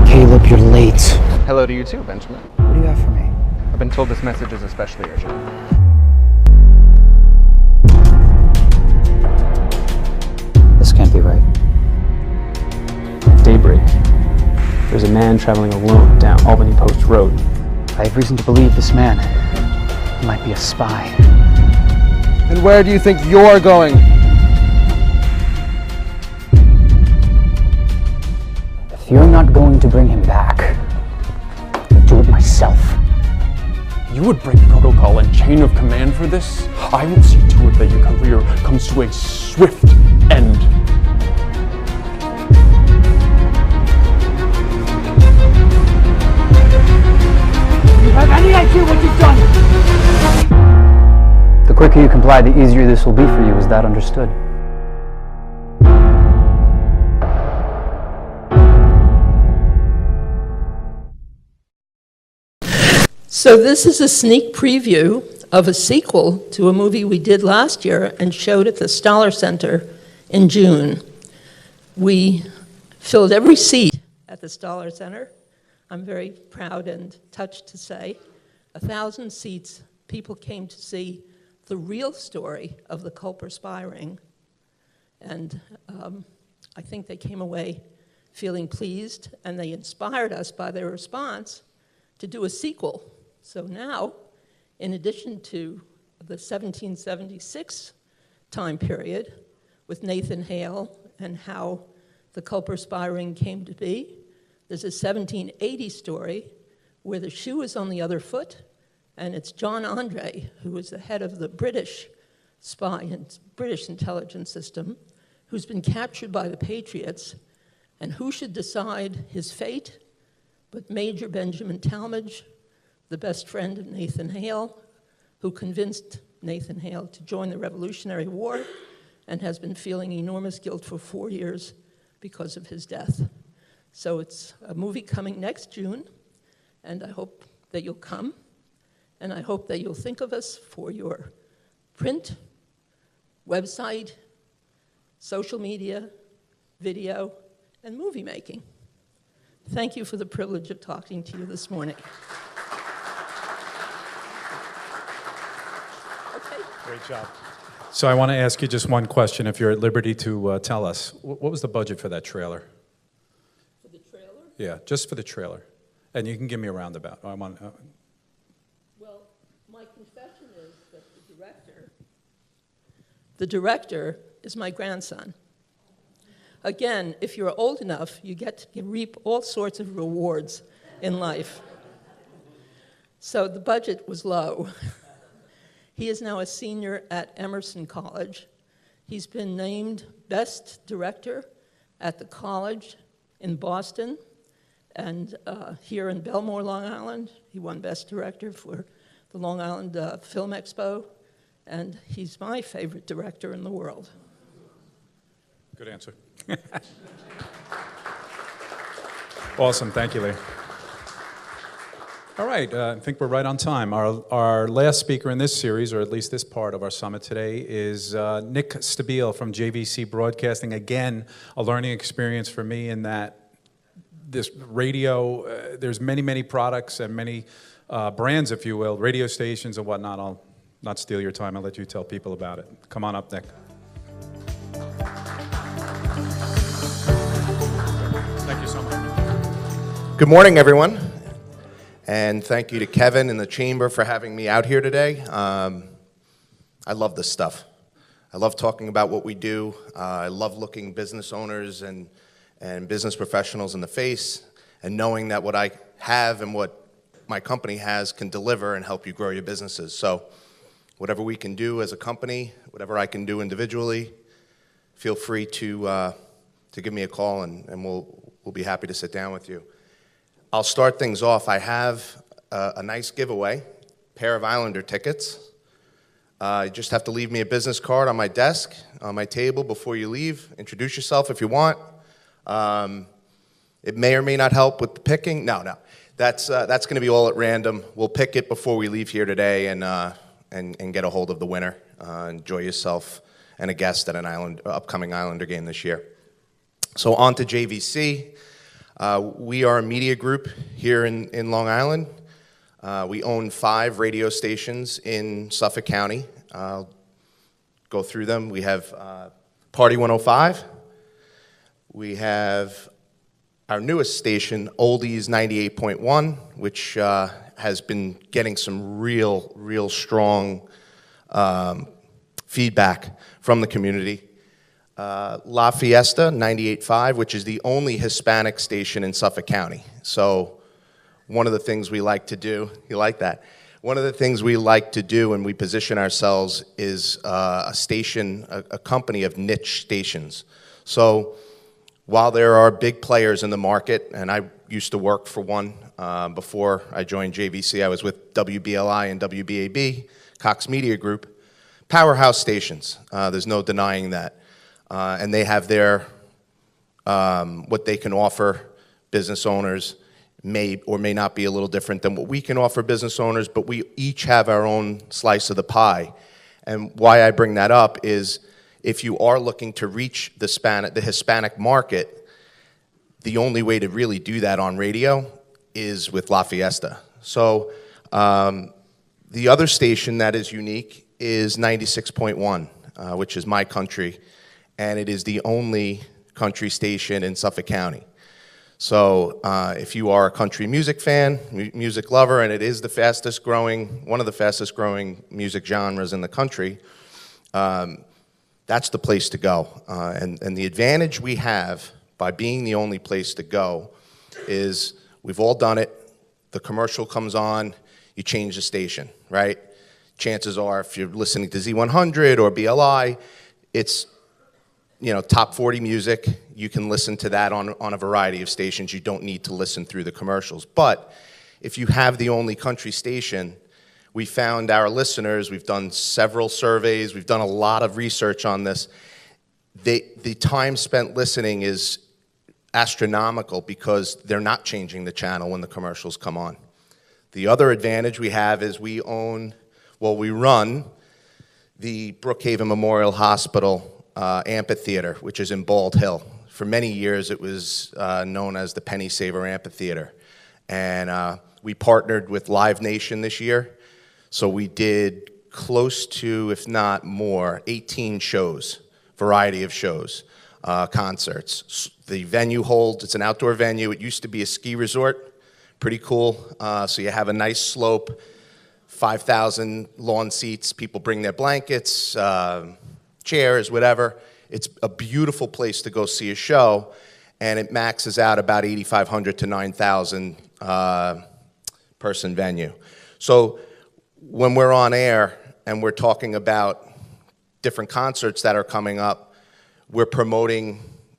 Caleb, you're late. Hello to you too, Benjamin. What do you have for me? I've been told this message is especially urgent. This can't be right. At daybreak, there's a man traveling alone down Albany Post Road. I have reason to believe this man might be a spy. And where do you think you're going? If you're not going to bring him back, I'll do it myself. You would break protocol and chain of command for this? I will see to it that your career comes to a swift end. You have any idea what you've done? The quicker you comply, the easier this will be for you. Is that understood? So this is a sneak preview of a sequel to a movie we did last year and showed at the Stoller Center in June. We filled every seat at the Stoller Center. I'm very proud and touched to say 1,000 seats, people came to see the real story of the Culper spy ring. And I think they came away feeling pleased, and they inspired us by their response to do a sequel. So now, in addition to the 1776 time period with Nathan Hale and how the Culper spy ring came to be, there's a 1780 story where the shoe is on the other foot, and it's John Andre, who was the head of the British spy and British intelligence system, who's been captured by the Patriots, and who should decide his fate but Major Benjamin Talmadge, the best friend of Nathan Hale, who convinced Nathan Hale to join the Revolutionary War and has been feeling enormous guilt for 4 years because of his death. So it's a movie coming next June, and I hope that you'll come, and I hope that you'll think of us for your print, website, social media, video, and movie making. Thank you for the privilege of talking to you this morning. Okay. Great job. So I want to ask you just one question, if you're at liberty to tell us. What was the budget for that trailer? For the trailer? Yeah, just for the trailer. And you can give me a roundabout. Well, my confession is that the director is my grandson. Again, if you're old enough, you get to reap all sorts of rewards in life. So the budget was low. He is now a senior at Emerson College. He's been named Best Director at the college in Boston and here in Belmore, Long Island. He won Best Director for the Long Island Film Expo, and he's my favorite director in the world. Good answer. Awesome, thank you, Lee. All right, I think we're right on time. Our last speaker in this series, or at least this part of our summit today, is Nick Stabile from JVC Broadcasting. Again, a learning experience for me in that this radio, there's many, many products and many brands, if you will, radio stations and whatnot. I'll not steal your time. I'll let you tell people about it. Come on up, Nick. Thank you so much. Good morning, everyone. And thank you to Kevin and the Chamber for having me out here today. I love this stuff. I love talking about what we do. I love looking business owners and business professionals in the face and knowing that what I have and what my company has can deliver and help you grow your businesses. So whatever we can do as a company, whatever I can do individually, feel free to give me a call and we'll be happy to sit down with you. I'll start things off. I have a nice giveaway, pair of Islander tickets. You just have to leave me a business card on my desk, on my table before you leave. Introduce yourself if you want. It may or may not help with the picking. No. That's going to be all at random. We'll pick it before we leave here today and get a hold of the winner. Enjoy yourself and a guest at an upcoming Islander game this year. So on to JVC. We are a media group here in Long Island. We own 5 radio stations in Suffolk County. I'll go through them. We have Party 105. We have our newest station, Oldies 98.1, which has been getting some real strong feedback from the community. La Fiesta 98.5, which is the only Hispanic station in Suffolk County. So one of the things we like to do, you like that? One of the things we like to do when we position ourselves is a station, a company of niche stations. So while there are big players in the market, and I used to work for one before I joined JVC, I was with WBLI and WBAB, Cox Media Group, powerhouse stations. There's no denying that. And they have their, what they can offer business owners may or may not be a little different than what we can offer business owners, but we each have our own slice of the pie. And why I bring that up is if you are looking to reach the Hispanic market, the only way to really do that on radio is with La Fiesta. So the other station that is unique is 96.1, which is my country. And it is the only country station in Suffolk County. So if you are a country music fan, music lover, and it is one of the fastest growing music genres in the country, that's the place to go. And the advantage we have by being the only place to go is we've all done it. The commercial comes on, you change the station, right? Chances are if you're listening to Z100 or BLI, it's top 40 music, you can listen to that on a variety of stations. You don't need to listen through the commercials. But if you have the only country station, we found our listeners, we've done several surveys, we've done a lot of research on this. The time spent listening is astronomical because they're not changing the channel when the commercials come on. The other advantage we have is we run the Brookhaven Memorial Hospital amphitheater, which is in Bald Hill. For many years, it was known as the Penny Saver Amphitheater. And we partnered with Live Nation this year. So we did close to, if not more, 18 shows, variety of shows, concerts. The venue holds, it's an outdoor venue. It used to be a ski resort, pretty cool. So you have a nice slope, 5,000 lawn seats. People bring their blankets, chairs, whatever. It's a beautiful place to go see a show, and it maxes out about 8,500 to 9,000 person venue. So when we're on air and we're talking about different concerts that are coming up, we're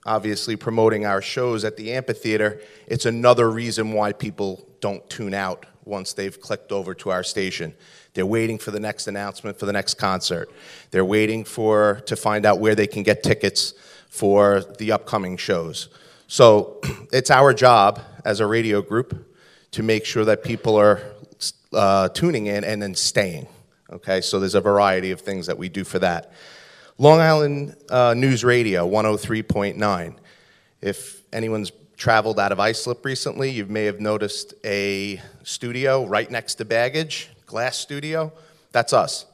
obviously promoting our shows at the amphitheater. It's another reason why people don't tune out once they've clicked over to our station. They're waiting for the next announcement for the next concert. They're waiting to find out where they can get tickets for the upcoming shows. So it's our job as a radio group to make sure that people are tuning in and then staying. Okay, so there's a variety of things that we do for that. Long Island News Radio, 103.9. If anyone's traveled out of Islip recently, you may have noticed a studio right next to baggage, glass studio. That's us.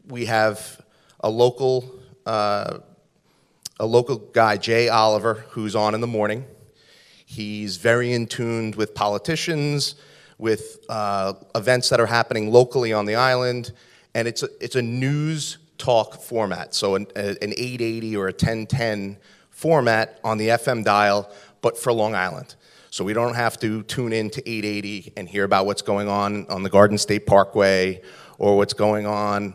We have a local guy, Jay Oliver, who's on in the morning. He's very in tune with politicians, with events that are happening locally on the island, and it's a news talk format, so an 880 or a 1010 format on the FM dial, but for Long Island. So we don't have to tune in to 880 and hear about what's going on the Garden State Parkway or what's going on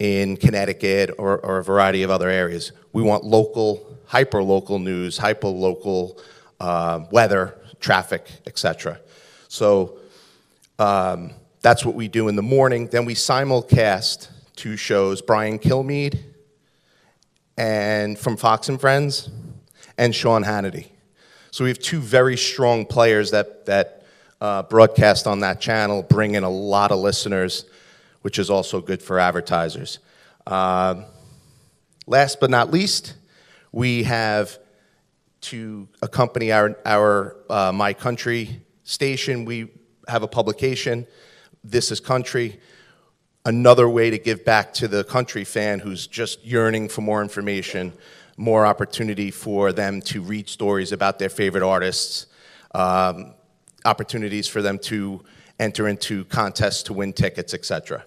in Connecticut or a variety of other areas. We want local, hyper-local news, hyper-local weather, traffic, etc. So that's what we do in the morning. Then we simulcast 2 shows, Brian Kilmeade and from Fox and Friends, and Sean Hannity. So we have 2 very strong players that broadcast on that channel, bring in a lot of listeners, which is also good for advertisers. Last but not least, we have, to accompany our My Country station, we have a publication, This is Country, another way to give back to the country fan who's just yearning for more information, more opportunity for them to read stories about their favorite artists, opportunities for them to enter into contests to win tickets, etc.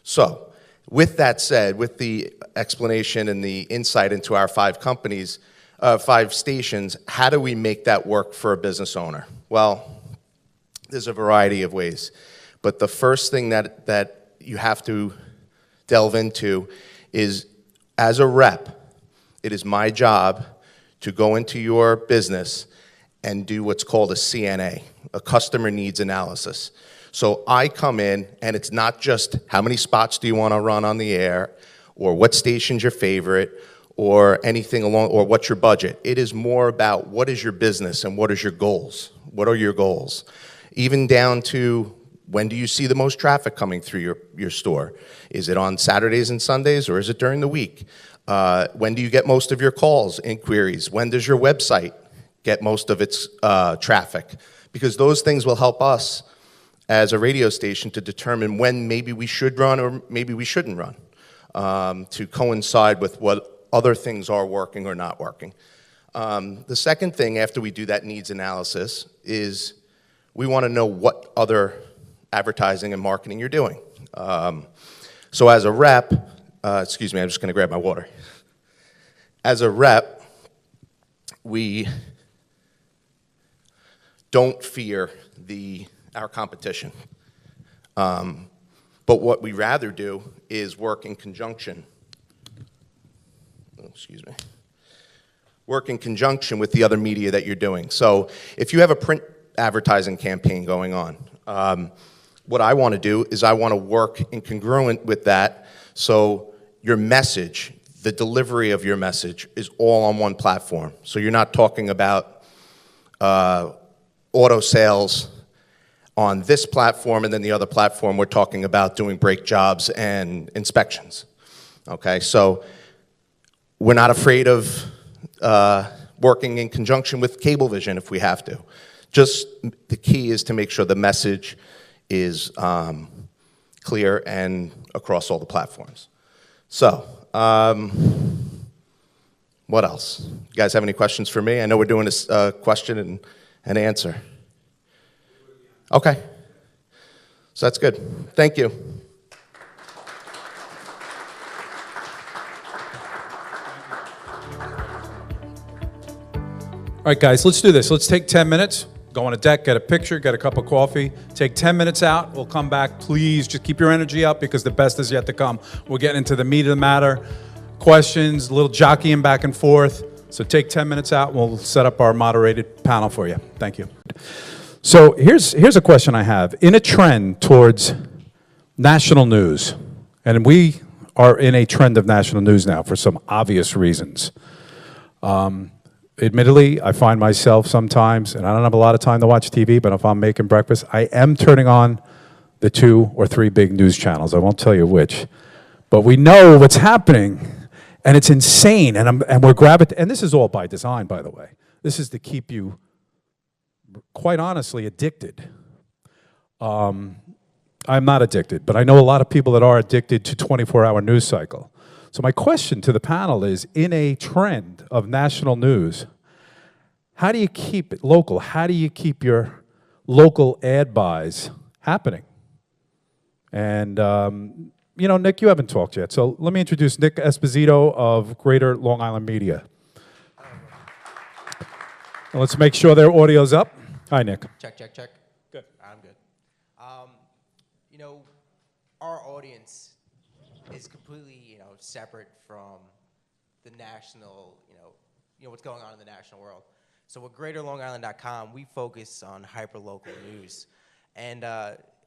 So, with that said, with the explanation and the insight into our 5 companies, 5 stations, how do we make that work for a business owner? Well, there's a variety of ways, but the first thing that you have to delve into is, as a rep, it is my job to go into your business and do what's called a CNA, a customer needs analysis. So I come in, and it's not just how many spots do you want to run on the air, or what station's your favorite, or anything along, or what's your budget. It is more about what is your business and what is your goals. What are your goals? Even down to, when do you see the most traffic coming through your store? Is it on Saturdays and Sundays, or is it during the week? When do you get most of your calls, inquiries? When does your website get most of its traffic? Because those things will help us as a radio station to determine when maybe we should run or maybe we shouldn't run, to coincide with what other things are working or not working. The second thing after we do that needs analysis is we want to know what other advertising and marketing you're doing. So as a rep, excuse me, I'm just going to grab my water. As a rep, we don't fear our competition. But what we rather do is work in conjunction. Excuse me. Work in conjunction with the other media that you're doing. So if you have a print advertising campaign going on, what I want to do is I want to work in congruent with that, so your message, the delivery of your message, is all on one platform. So you're not talking about auto sales on this platform, and then the other platform we're talking about doing brake jobs and inspections. Okay, so we're not afraid of working in conjunction with Cablevision if we have to. Just the key is to make sure the message is clear and across all the platforms. So, what else? You guys have any questions for me? I know we're doing this question and answer. Okay. So that's good. Thank you. All right, guys, let's do this. Let's take 10 minutes, go on a deck, get a picture, get a cup of coffee, take 10 minutes out. We'll come back. Please just keep your energy up because the best is yet to come. We're getting into the meat of the matter, questions, a little jockeying back and forth. So take 10 minutes out, and we'll set up our moderated panel for you. Thank you. So here's a question I have. In a trend towards national news, and we are in a trend of national news now for some obvious reasons, admittedly, I find myself sometimes, and I don't have a lot of time to watch TV, but if I'm making breakfast, I am turning on the 2 or 3 big news channels. I won't tell you which. But we know what's happening, and it's insane, and we're grabbing, and this is all by design, by the way. This is to keep you, quite honestly, addicted. I'm not addicted, but I know a lot of people that are addicted to 24-hour news cycle. So my question to the panel is, in a trend of national news, how do you keep it local? How do you keep your local ad buys happening? And, you know, Nick, you haven't talked yet, so let me introduce Nick Esposito of Greater Long Island Media. And let's make sure their audio's up. Hi, Nick. Check, check, check. Good. I'm good. You know, our audience is completely, separate from the national, what's going on in the national world. So with GreaterLongIsland.com, we focus on hyperlocal news. And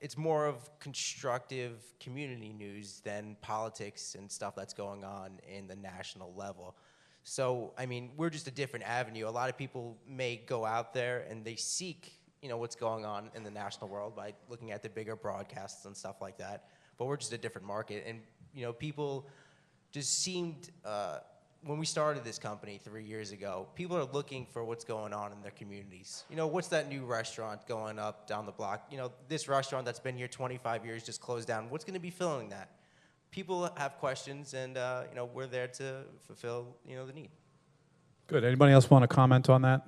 it's more of constructive community news than politics and stuff that's going on in the national level. So, I mean, we're just a different avenue. A lot of people may go out there and they seek, what's going on in the national world by looking at the bigger broadcasts and stuff like that. But we're just a different market. And, people just seemed, when we started this company 3 years ago, people are looking for what's going on in their communities. What's that new restaurant going up down the block? This restaurant that's been here 25 years just closed down. What's going to be filling that? People have questions, and we're there to fulfill the need. Good. Anybody else want to comment on that?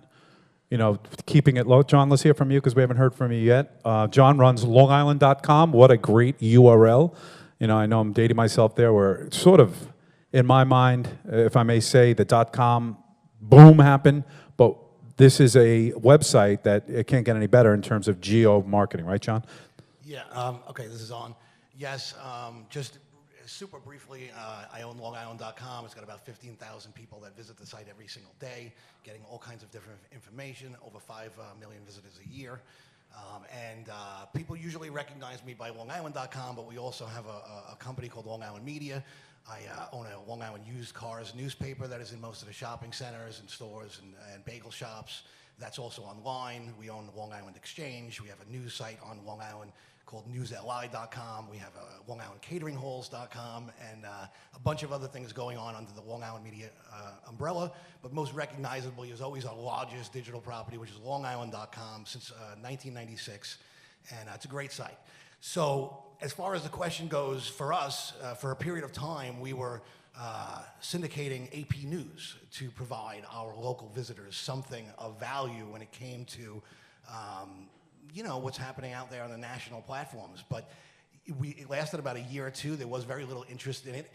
Keeping it low. John, let's hear from you because we haven't heard from you yet. John runs longisland.com. What a great URL. I know I'm dating myself there. Where sort of, in my mind, if I may say, the .com boom happened, but this is a website that it can't get any better in terms of geo marketing, right, John? Yeah. Okay. This is on. Yes. Just super briefly, I own longisland.com. It's got about 15,000 people that visit the site every single day, getting all kinds of different information, over 5 million visitors a year. And people usually recognize me by longisland.com, but we also have a company called Long Island Media. I own a Long Island used cars newspaper that is in most of the shopping centers and stores and bagel shops. That's also online. We own the Long Island Exchange. We have a news site on Long Island called newsli.com. We have Long Island cateringhalls.com and a bunch of other things going on under the Long Island Media umbrella. But most recognizably is always our largest digital property, which is longisland.com since 1996. And it's a great site. So as far as the question goes, for us, for a period of time, we were syndicating AP News to provide our local visitors something of value when it came to what's happening out there on the national platforms. But it lasted about a year or two. There was very little interest in it.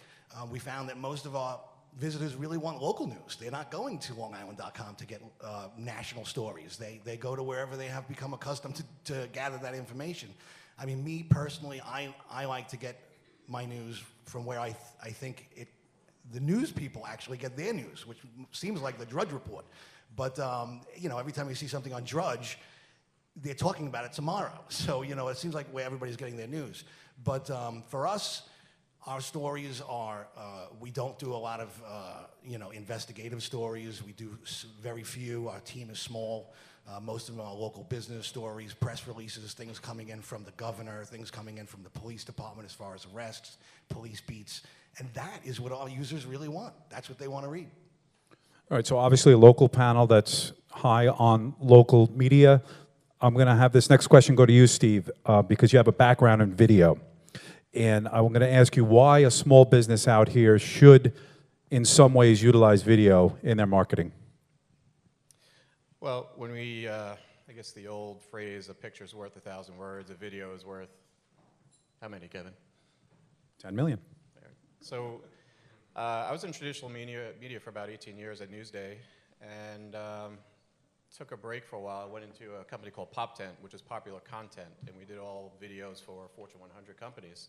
We found that most of our visitors really want local news. They're not going to longisland.com to get national stories. They go to wherever they have become accustomed to gather that information. I mean, me personally, I like to get my news from where I think the news people actually get their news, which seems like the Drudge Report. But, every time you see something on Drudge, they're talking about it tomorrow. So, it seems like where everybody's getting their news. But for us, our stories are, we don't do a lot of, investigative stories. We do very few. Our team is small. Most of them are local business stories, press releases, things coming in from the governor, things coming in from the police department as far as arrests, police beats. And that is what our users really want. That's what they want to read. All right, so obviously a local panel that's high on local media. I'm going to have this next question go to you, Steve, because you have a background in video. And I'm going to ask you why a small business out here should, in some ways, utilize video in their marketing. Well, when we, I guess the old phrase, a picture's worth 1,000 words, a video is worth, how many, Kevin? 10 million. So I was in traditional media for about 18 years at Newsday, and took a break for a while. I went into a company called PopTent, which is popular content, and we did all videos for Fortune 100 companies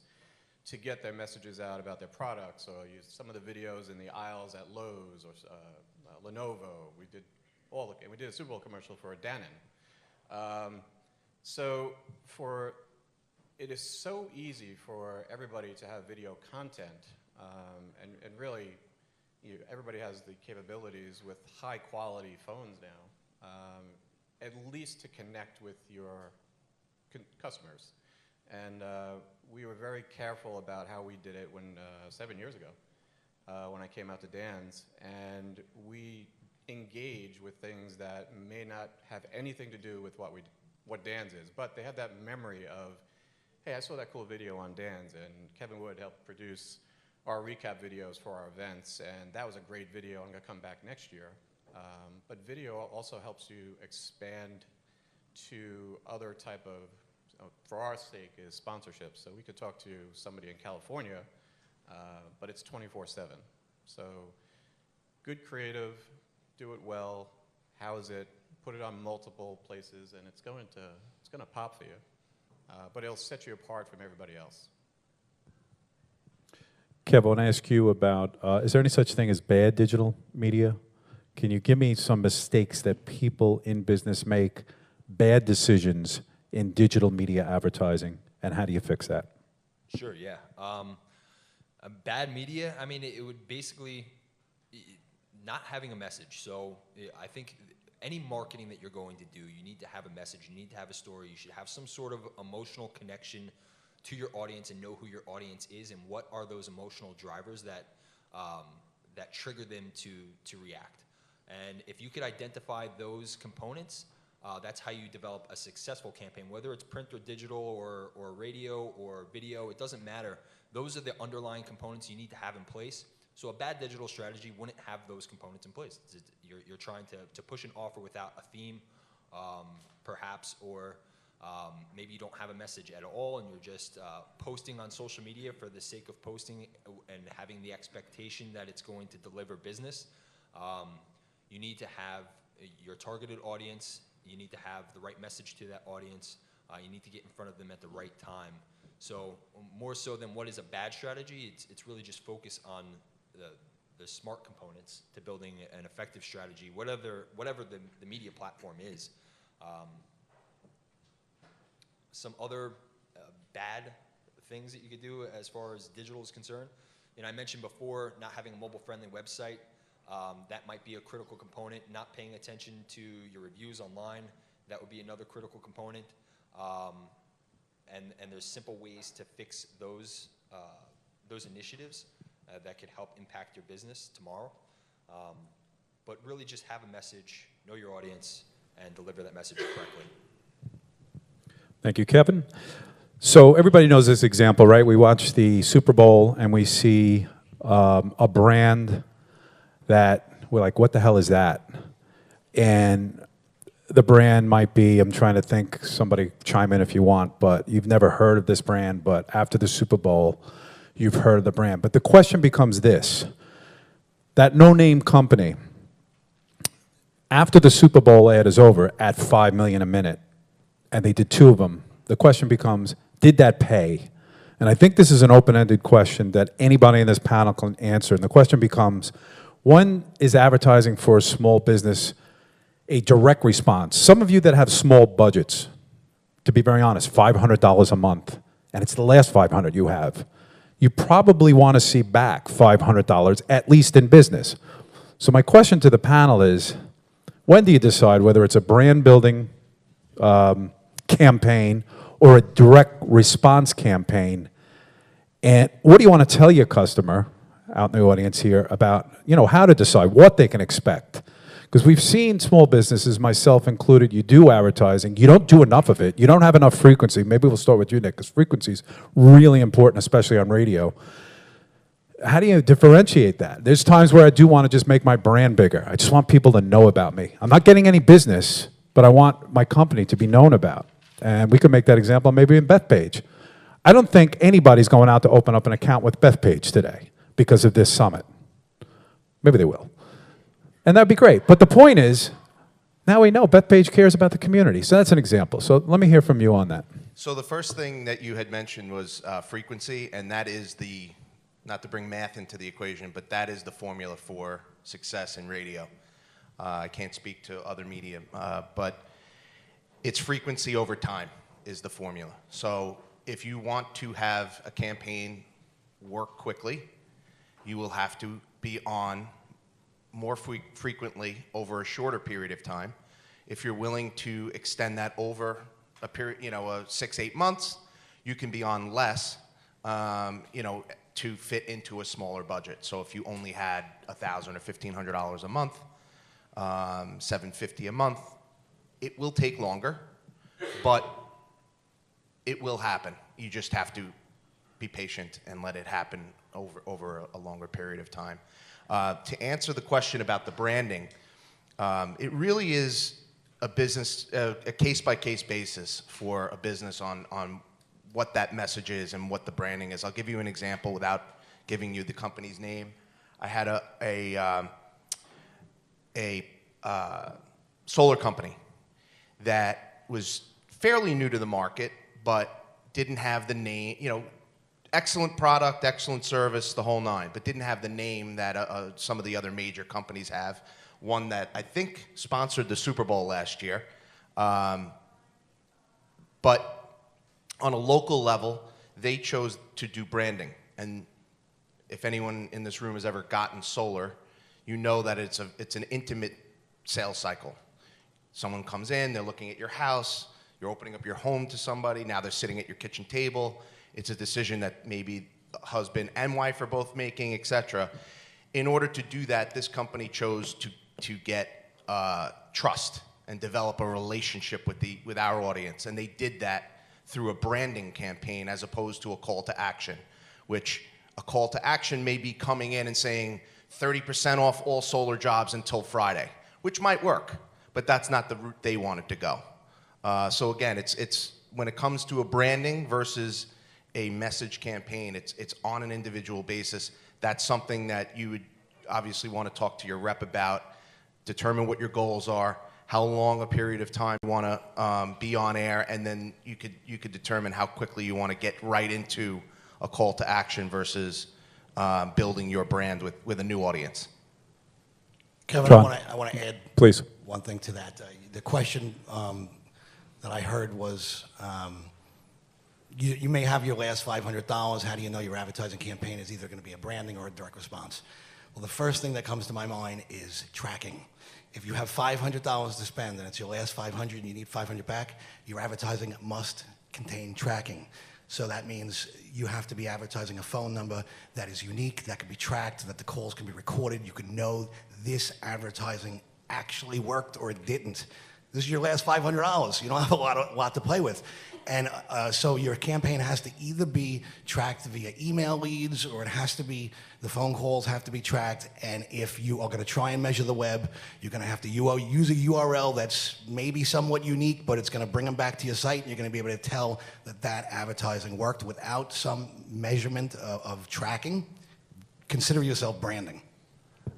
to get their messages out about their products. So I used some of the videos in the aisles at Lowe's or Lenovo. We did a Super Bowl commercial for Dannon. So it is so easy for everybody to have video content, and really everybody has the capabilities with high quality phones now, at least to connect with your customers. And we were very careful about how we did it 7 years ago when I came out to Dan's, and we engage with things that may not have anything to do with what Dan's is, but they have that memory of, hey, I saw that cool video on Dan's, and Kevin Wood helped produce our recap videos for our events, and that was a great video. I'm going to come back next year. But video also helps you expand to other type of, for our sake, is sponsorships. So we could talk to somebody in California, but it's 24/7. So good creative, do it well, house it, put it on multiple places, and it's going to pop for you. But it'll set you apart from everybody else. Kev, I want to ask you about, is there any such thing as bad digital media? Can you give me some mistakes that people in business make, bad decisions in digital media advertising, and how do you fix that? Sure, yeah. Bad media, I mean, it would basically not having a message. So I think any marketing that you're going to do, you need to have a message, you need to have a story, you should have some sort of emotional connection to your audience and know who your audience is and what are those emotional drivers that that trigger them to react. And if you could identify those components, that's how you develop a successful campaign, whether it's print or digital or radio or video, it doesn't matter. Those are the underlying components you need to have in place. So a bad digital strategy wouldn't have those components in place. You're trying to push an offer without a theme, perhaps, or maybe you don't have a message at all and you're just posting on social media for the sake of posting and having the expectation that it's going to deliver business. You need to have your targeted audience. You need to have the right message to that audience. You need to get in front of them at the right time. So more so than what is a bad strategy, it's really just focus on the smart components to building an effective strategy, whatever the media platform is. Some other bad things that you could do as far as digital is concerned. I mentioned before not having a mobile-friendly website. That might be a critical component. Not paying attention to your reviews online, that would be another critical component. And there's simple ways to fix those initiatives that could help impact your business tomorrow. But really just have a message, know your audience, and deliver that message correctly. Thank you, Kevin. So everybody knows this example, right? We watch the Super Bowl and we see a brand that we're like, what the hell is that? And the brand might be, I'm trying to think, somebody chime in if you want, but you've never heard of this brand, but after the Super Bowl, you've heard of the brand. But the question becomes this, that no-name company, after the Super Bowl ad is over at $5 million a minute, and they did 2 of them, the question becomes, did that pay? And I think this is an open-ended question that anybody in this panel can answer. And the question becomes, when is advertising for a small business a direct response? Some of you that have small budgets, to be very honest, $500 a month, and it's the last $500 you have, you probably want to see back $500, at least in business. So my question to the panel is, when do you decide whether it's a brand building campaign or a direct response campaign? And what do you want to tell your customer out in the audience here about, how to decide what they can expect? Because we've seen small businesses, myself included, you do advertising, you don't do enough of it, you don't have enough frequency. Maybe we'll start with you, Nick, because frequency is really important, especially on radio. How do you differentiate that? There's times where I do want to just make my brand bigger. I just want people to know about me. I'm not getting any business, but I want my company to be known about. And we could make that example maybe in Bethpage. I don't think anybody's going out to open up an account with Bethpage today because of this summit. Maybe they will. And that'd be great. But the point is, now we know Bethpage cares about the community. So that's an example. So let me hear from you on that. So the first thing that you had mentioned was frequency, and that is not to bring math into the equation, but that is the formula for success in radio. I can't speak to other media, but it's frequency over time is the formula. So if you want to have a campaign work quickly, You will have to be on more frequently over a shorter period of time. If you're willing to extend that over a period, 6-8 months, you can be on less, to fit into a smaller budget. So if you only had $1,000 or $1,500 a month, $750 a month, it will take longer, but it will happen. You just have to be patient and let it happen over a longer period of time. To answer the question about the branding, it really is a business, a case-by-case basis for a business on what that message is and what the branding is. I'll give you an example without giving you the company's name. I had a solar company that was fairly new to the market, but didn't have the name, excellent product, excellent service, the whole nine, but didn't have the name that some of the other major companies have. One that I think sponsored the Super Bowl last year. But on a local level, they chose to do branding. And if anyone in this room has ever gotten solar, you know that it's an intimate sales cycle. Someone comes in, they're looking at your house, you're opening up your home to somebody, now they're sitting at your kitchen table. It's a decision that maybe husband and wife are both making, etc. In order to do that, this company chose to get trust and develop a relationship with our audience. And they did that through a branding campaign as opposed to a call to action, which a call to action may be coming in and saying 30% off all solar jobs until Friday, which might work, but that's not the route they wanted to go. So again, it's when it comes to a branding versus a message campaign, it's on an individual basis. That's something that you would obviously want to talk to your rep about, determine what your goals are, how long a period of time you want to be on air, and then you could determine how quickly you want to get right into a call to action versus building your brand with a new audience. Kevin, John. I want to add Please. one thing to that. The question that I heard was, you may have your last $500. How do you know your advertising campaign is either going to be a branding or a direct response? Well, the first thing that comes to my mind is tracking. If you have $500 to spend and it's your last $500 and you need $500 back, your advertising must contain tracking. So that means you have to be advertising a phone number that is unique, that can be tracked, that the calls can be recorded. You can know this advertising actually worked or it didn't. This is your last $500. You don't have a lot to play with. And so your campaign has to either be tracked via email leads or it has to be, the phone calls have to be tracked. And if you are going to try and measure the web, you're going to have to use a URL that's maybe somewhat unique, but it's going to bring them back to your site, and you're going to be able to tell that advertising worked without some measurement of tracking. Consider yourself branding.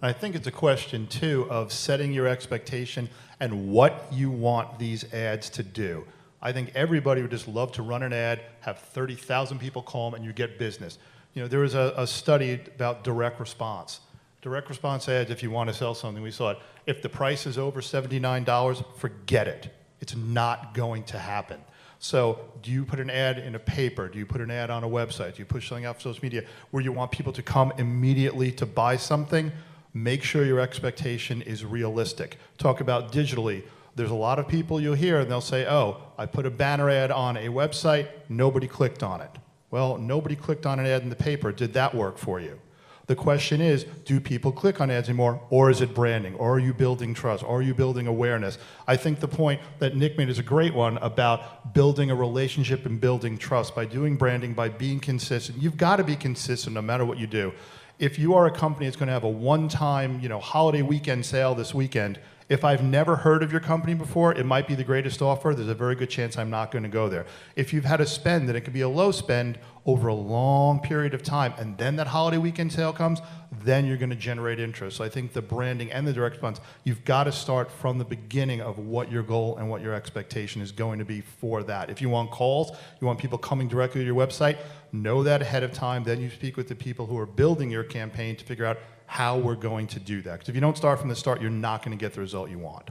I think it's a question, too, of setting your expectation and what you want these ads to do. I think everybody would just love to run an ad, have 30,000 people call them, and you get business. There was a study about direct response. Direct response ads, if you want to sell something, we saw it. If the price is over $79, forget it. It's not going to happen. So do you put an ad in a paper? Do you put an ad on a website? Do you push something out for social media where you want people to come immediately to buy something? Make sure your expectation is realistic. Talk about digitally. There's a lot of people you'll hear and they'll say, oh, I put a banner ad on a website, nobody clicked on it. Well, nobody clicked on an ad in the paper. Did that work for you? The question is, do people click on ads anymore, or is it branding, or are you building trust, or are you building awareness? I think the point that Nick made is a great one about building a relationship and building trust by doing branding, by being consistent. You've got to be consistent no matter what you do. If you are a company that's going to have a one-time, holiday weekend sale this weekend, if I've never heard of your company before, it might be the greatest offer. There's a very good chance I'm not going to go there. If you've had a spend, then it could be a low spend over a long period of time, and then that holiday weekend sale comes, then you're going to generate interest. So I think the branding and the direct response, you've got to start from the beginning of what your goal and what your expectation is going to be for that. If you want calls, you want people coming directly to your website, know that ahead of time. Then you speak with the people who are building your campaign to figure out how we're going to do that. Because if you don't start from the start, you're not going to get the result you want.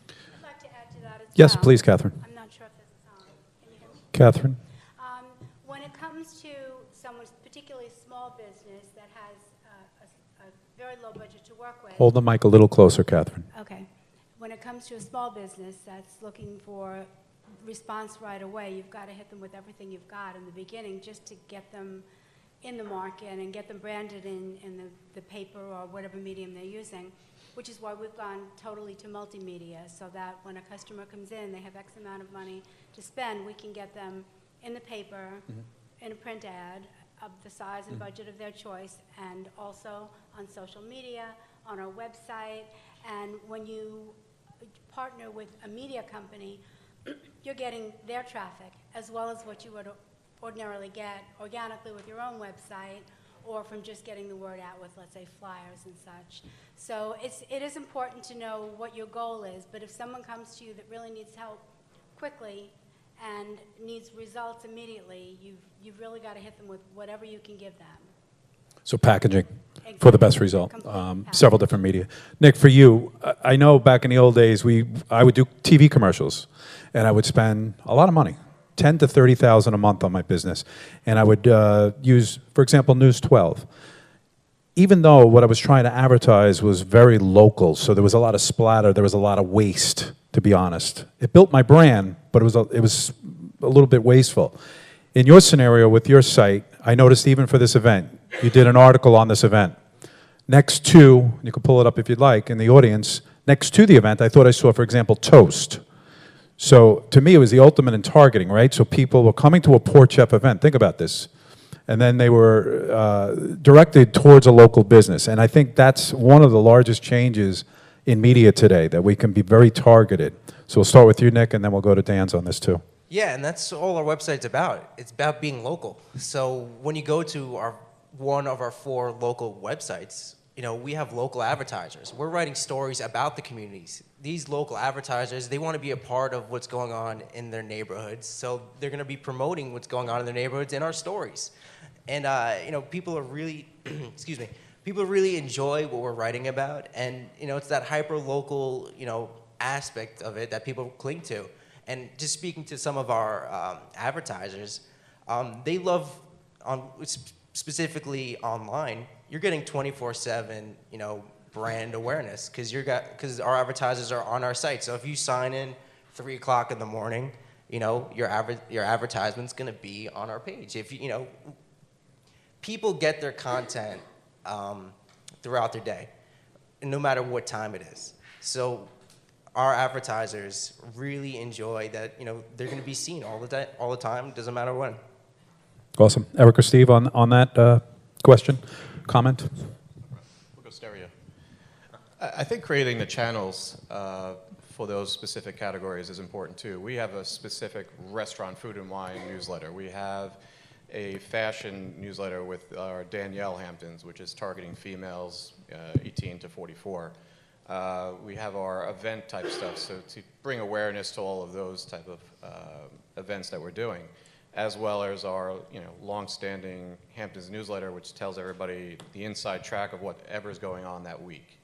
I'd like to add to that as Yes, well. please, Catherine. I'm not sure if this is on. Can you hear me? Catherine? When it comes to someone's particularly small business, business that has a very low budget to work with. Hold the mic a little closer, Catherine. Okay. When it comes to a small business that's looking for response right away, you've got to hit them with everything you've got in the beginning just to get them in the market and get them branded in the paper or whatever medium they're using, which is why we've gone totally to multimedia, so that when a customer comes in, they have X amount of money to spend, we can get them in the paper, in a print ad of the size and budget of their choice, and also on social media, on our website. And when you partner with a media company, you're getting their traffic as well as what you would ordinarily get organically with your own website, or from just getting the word out with, let's say, flyers and such. So it is important to know what your goal is, but if someone comes to you that really needs help quickly and needs results immediately, you've really got to hit them with whatever you can give them. So packaging for the best result. Several different media. Nick, for you, I know back in the old days, I would do TV commercials, and I would spend a lot of money, $10,000 to $30,000 a month on my business, and I would use, for example, News 12. Even though what I was trying to advertise was very local, so there was a lot of splatter, there was a lot of waste, to be honest. It built my brand, but it was a little bit wasteful. In your scenario with your site, I noticed even for this event, you did an article on this event. Next to, you can pull it up if you'd like, in the audience, next to the event, I thought I saw, for example, toast. So to me, it was the ultimate in targeting, right? So people were coming to a Porch Chef event. Think about this. And then they were directed towards a local business. And I think that's one of the largest changes in media today, that we can be very targeted. So we'll start with you, Nick, and then we'll go to Dan's on this too. Yeah, and that's all our website's about. It's about being local. So when you go to one of our 4 local websites, we have local advertisers. We're writing stories about the communities. These local advertisers, they want to be a part of what's going on in their neighborhoods, so they're going to be promoting what's going on in their neighborhoods in our stories. And people are really, excuse me, people really enjoy what we're writing about, and it's that hyper-local, aspect of it that people cling to. And just speaking to some of our advertisers, they love, specifically online, you're getting 24/7, brand awareness, because our advertisers are on our site. So if you sign in 3 o'clock in the morning, your advertisement's going to be on our page. If people get their content throughout their day, no matter what time it is. So our advertisers really enjoy that. They're going to be seen all the time. Doesn't matter when. Awesome. Eric or Steve on that question, comment? We'll go stereo. I think creating the channels for those specific categories is important too. We have a specific restaurant, food and wine newsletter. We have a fashion newsletter with our Danielle Hamptons, which is targeting females 18 to 44. We have our event type stuff, so to bring awareness to all of those type of events that we're doing, as well as our long-standing Hamptons newsletter, which tells everybody the inside track of whatever's going on that week.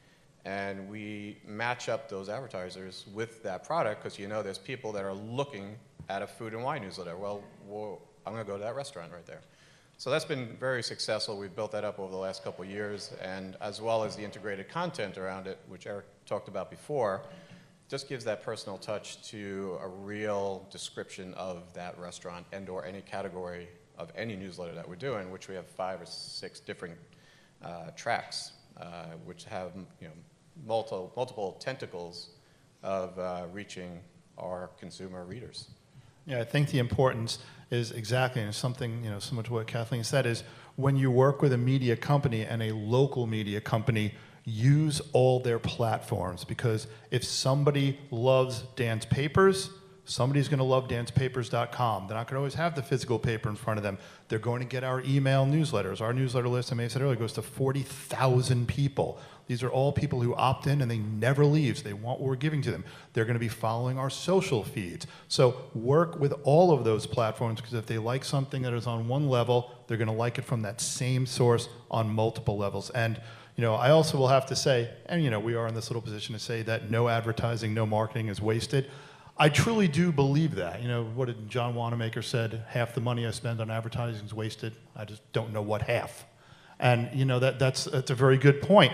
And we match up those advertisers with that product, because there's people that are looking at a food and wine newsletter. Well, I'm going to go to that restaurant right there. So that's been very successful. We've built that up over the last couple of years, and as well as the integrated content around it, which Eric talked about before, just gives that personal touch to a real description of that restaurant and or any category of any newsletter that we're doing, which we have 5 or 6 different tracks, which have multiple tentacles of reaching our consumer readers. Yeah, I think the importance is exactly, and something similar to what Kathleen said, is when you work with a media company and a local media company, use all their platforms, because if somebody loves Dan's Papers, somebody's going to love danspapers.com. They're not going to always have the physical paper in front of them. They're going to get our email newsletters. Our newsletter list, I may have said earlier, goes to 40,000 people. These are all people who opt in and they never leave. They want what we're giving to them. They're going to be following our social feeds. So work with all of those platforms, because if they like something that is on one level, they're going to like it from that same source on multiple levels. And I also will have to say, and we are in this little position to say that no advertising, no marketing is wasted. I truly do believe that. What did John Wanamaker said? Half the money I spend on advertising is wasted. I just don't know what half. And that's a very good point.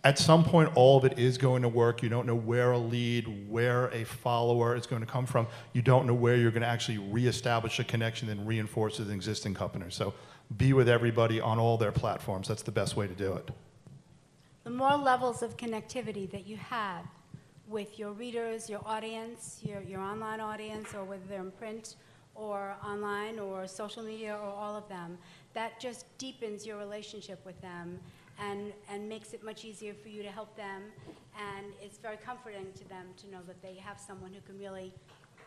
At some point, all of it is going to work. You don't know where a lead, where a follower is going to come from. You don't know where you're going to actually reestablish a connection and reinforce with an existing company. So be with everybody on all their platforms. That's the best way to do it. The more levels of connectivity that you have with your readers, your audience, your online audience, or whether they're in print or online or social media or all of them, that just deepens your relationship with them and makes it much easier for you to help them. And it's very comforting to them to know that they have someone who can really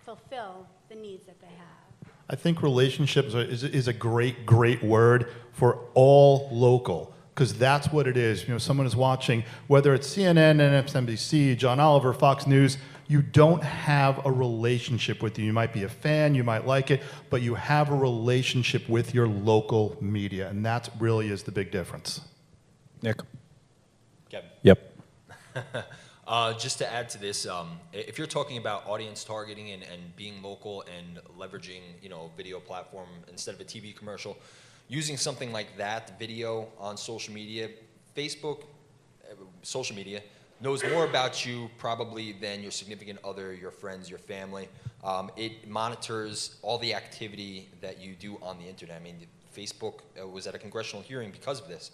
fulfill the needs that they have. I think relationships is a great, great word for all local, because that's what it is. Someone is watching, whether it's CNN, MSNBC, John Oliver, Fox News, you don't have a relationship with you. You might be a fan, you might like it, but you have a relationship with your local media, and that really is the big difference. Nick? Kevin? Yep. Just to add to this, if you're talking about audience targeting and being local and leveraging, video platform instead of a TV commercial, using something like that, video on social media, Facebook, social media, knows more about you probably than your significant other, your friends, your family. It monitors all the activity that you do on the internet. I mean, Facebook was at a congressional hearing because of this.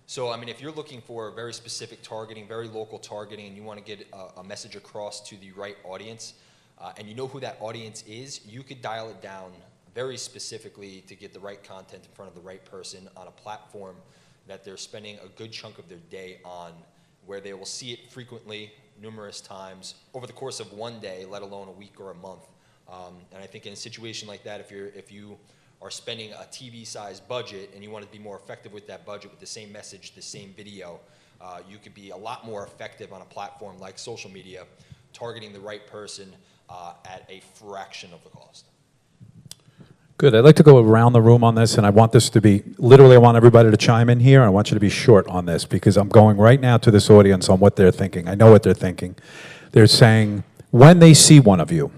So, I mean, if you're looking for very specific targeting, very local targeting, and you want to get a message across to the right audience, and you know who that audience is, you could dial it down very specifically to get the right content in front of the right person on a platform that they're spending a good chunk of their day on, where they will see it frequently, numerous times, over the course of one day, let alone a week or a month. And I think in a situation like that, if you are spending a TV-sized budget and you want to be more effective with that budget with the same message, the same video, you could be a lot more effective on a platform like social media, targeting the right person at a fraction of the cost. Good. I'd like to go around the room on this, and I want this to be, literally I want everybody to chime in here. I want you to be short on this, because I'm going right now to this audience on what they're thinking. I know what they're thinking. They're saying, when they see one of you,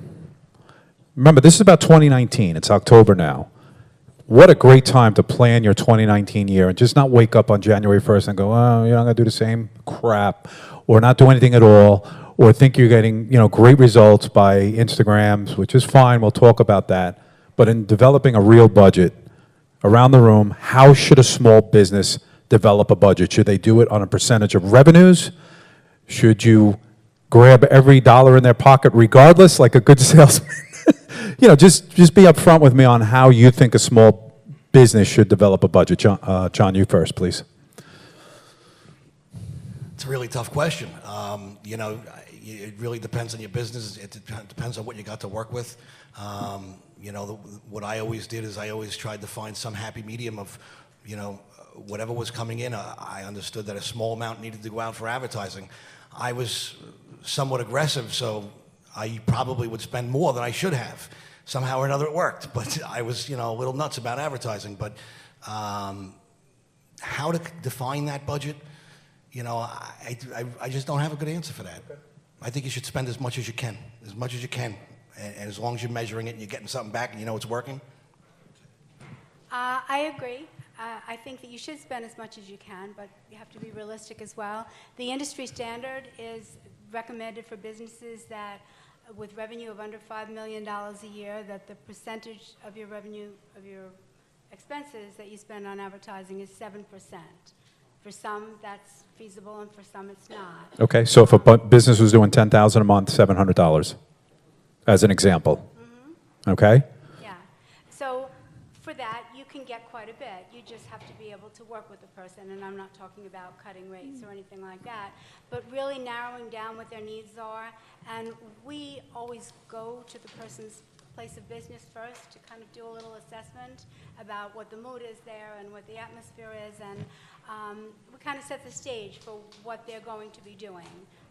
remember, this is about 2019. It's October now. What a great time to plan your 2019 year and just not wake up on January 1st and go, oh, you're not going to do the same crap, or not do anything at all, or think you're getting, great results by Instagrams, which is fine. We'll talk about that. But in developing a real budget, around the room, how should a small business develop a budget? Should they do it on a percentage of revenues? Should you grab every dollar in their pocket regardless, like a good salesman? Just be upfront with me on how you think a small business should develop a budget. John, you first, please. It's a really tough question. It really depends on your business. It depends on what you got to work with. What I always did is I always tried to find some happy medium of, whatever was coming in. I understood that a small amount needed to go out for advertising. I was somewhat aggressive, so I probably would spend more than I should have. Somehow or another it worked, but I was, a little nuts about advertising. But how to define that budget, I just don't have a good answer for that. I think you should spend as much as you can, and as long as you're measuring it and you're getting something back and you know it's working. I agree. I think that you should spend as much as you can, but you have to be realistic as well. The industry standard is recommended for businesses that, with revenue of under $5 million a year, that the percentage of your revenue, of your expenses that you spend on advertising is 7%. For some, that's feasible, and for some, it's not. Okay, so if a business was doing $10,000 a month, $700, as an example. Mm-hmm. Okay? Yeah. So for that, you can get quite a bit. You just have to be able to work with the person, and I'm not talking about cutting rates or anything like that, but really narrowing down what their needs are. And we always go to the person's place of business first to kind of do a little assessment about what the mood is there and what the atmosphere is, and we kind of set the stage for what they're going to be doing.